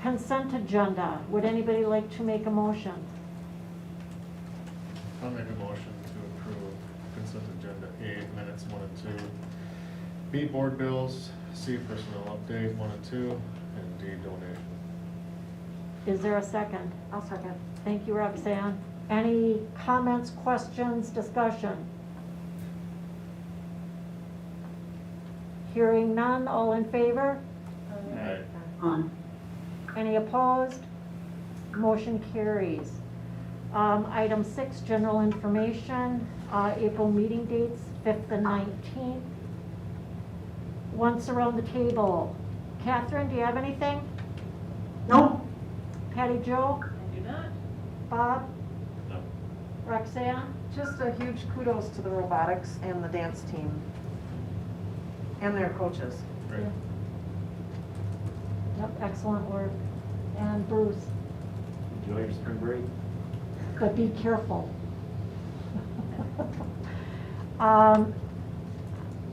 Consent agenda, would anybody like to make a motion? I'll make a motion to approve consent agenda A, minutes 1 and 2. B, board bills. C, personnel update 1 and 2. And D, donation. Is there a second? I'll second. Thank you, Roxanne. Any comments, questions, discussion? Hearing none, all in favor? Aye. Aye. Any opposed? Motion carries. Item 6, general information, April meeting dates, 5th and 19th. Once around the table. Catherine, do you have anything? No? Patty Jo? I do not. Bob? No. Roxanne? Just a huge kudos to the robotics and the dance team and their coaches. Great. Yep, excellent work. And Bruce, Enjoy your spring break. but be careful.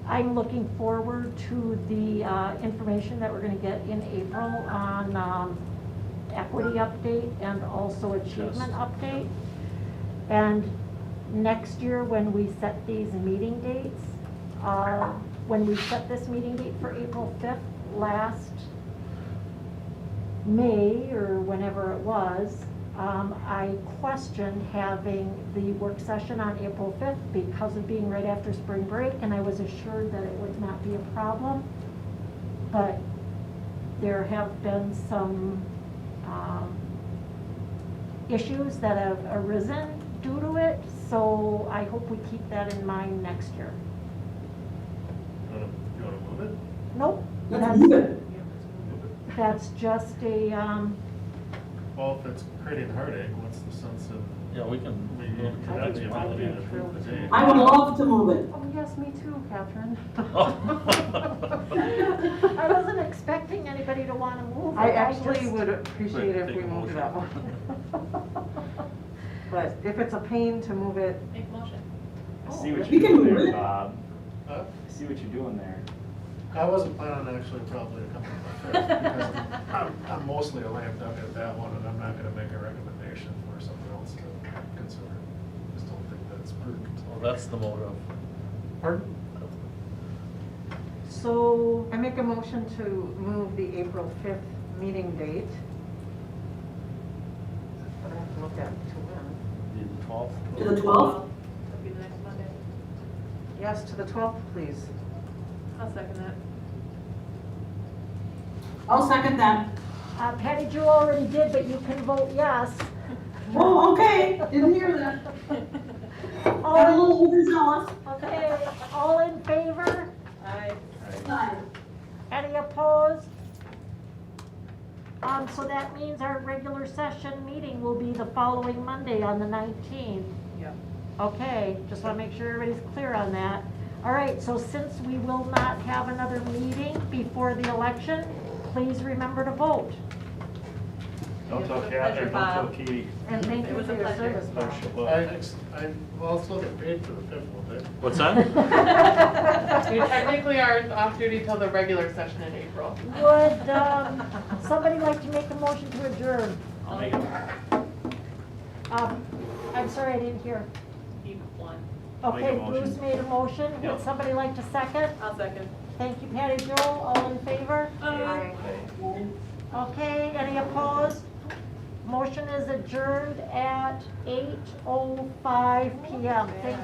I'm looking forward to the information that we're going to get in April on equity update and also achievement update. And next year, when we set these meeting dates, when we set this meeting date for April 5th, last May, or whenever it was, I questioned having the work session on April 5th because of being right after spring break, and I was assured that it would not be a problem. But there have been some issues that have arisen due to it, so I hope we keep that in mind next year. You wanna move it? Nope, Let's move it. Move it. that's just a, Well, if it's creating heartache, what's the sense of, Yeah, we can. we can have the ability to approve the date? I would love to move it. Oh, yes, me too, Catherine. I wasn't expecting anybody to want to move it. I actually just- would appreciate it if Take we a moved motion. that one. But if it's a pain to move it, Make motion. I see what We you're can doing move there, it. Bob. Huh? I see what you're doing there. I wasn't planning on actually probably to come to my fifth, because I'm mostly a lame duck at that one, and I'm not gonna make a recommendation for someone else to consider. Just don't think that's prudent. Well, that's the motive. Pardon? So, I make a motion to move the April 5th meeting date. But I have to look at to when. The 12th. To the 12th? That'll be the next Monday. Yes, to the 12th, please. I'll second that. I'll second that. Patty Jo already did, but you can vote yes. Oh, okay, didn't hear that. Got a All, little overzealous. okay, all in favor? Aye. Aye. Any opposed? So that means our regular session meeting will be the following Monday on the 19th. Yep. Okay, just want to make sure everybody's clear on that. All right, so since we will not have another meeting before the election, please remember to vote. Don't It tell was a Kat, or pleasure, don't tell Bob. Katie. And thank It you was for a your pleasure. service, Bob. Well, I'll still get paid for the fifth one, right? What's that? We technically are off duty till the regular session in April. Would, somebody like to make a motion to adjourn? I'll make it. I'm sorry, I didn't hear. Keep one. I'll make a Okay, motion. Bruce made a motion. Would Yep. somebody like to second? I'll second. Thank you, Patty Jo. All in favor? Aye. Okay, any opposed? Motion is adjourned at 8:05 PM. Thank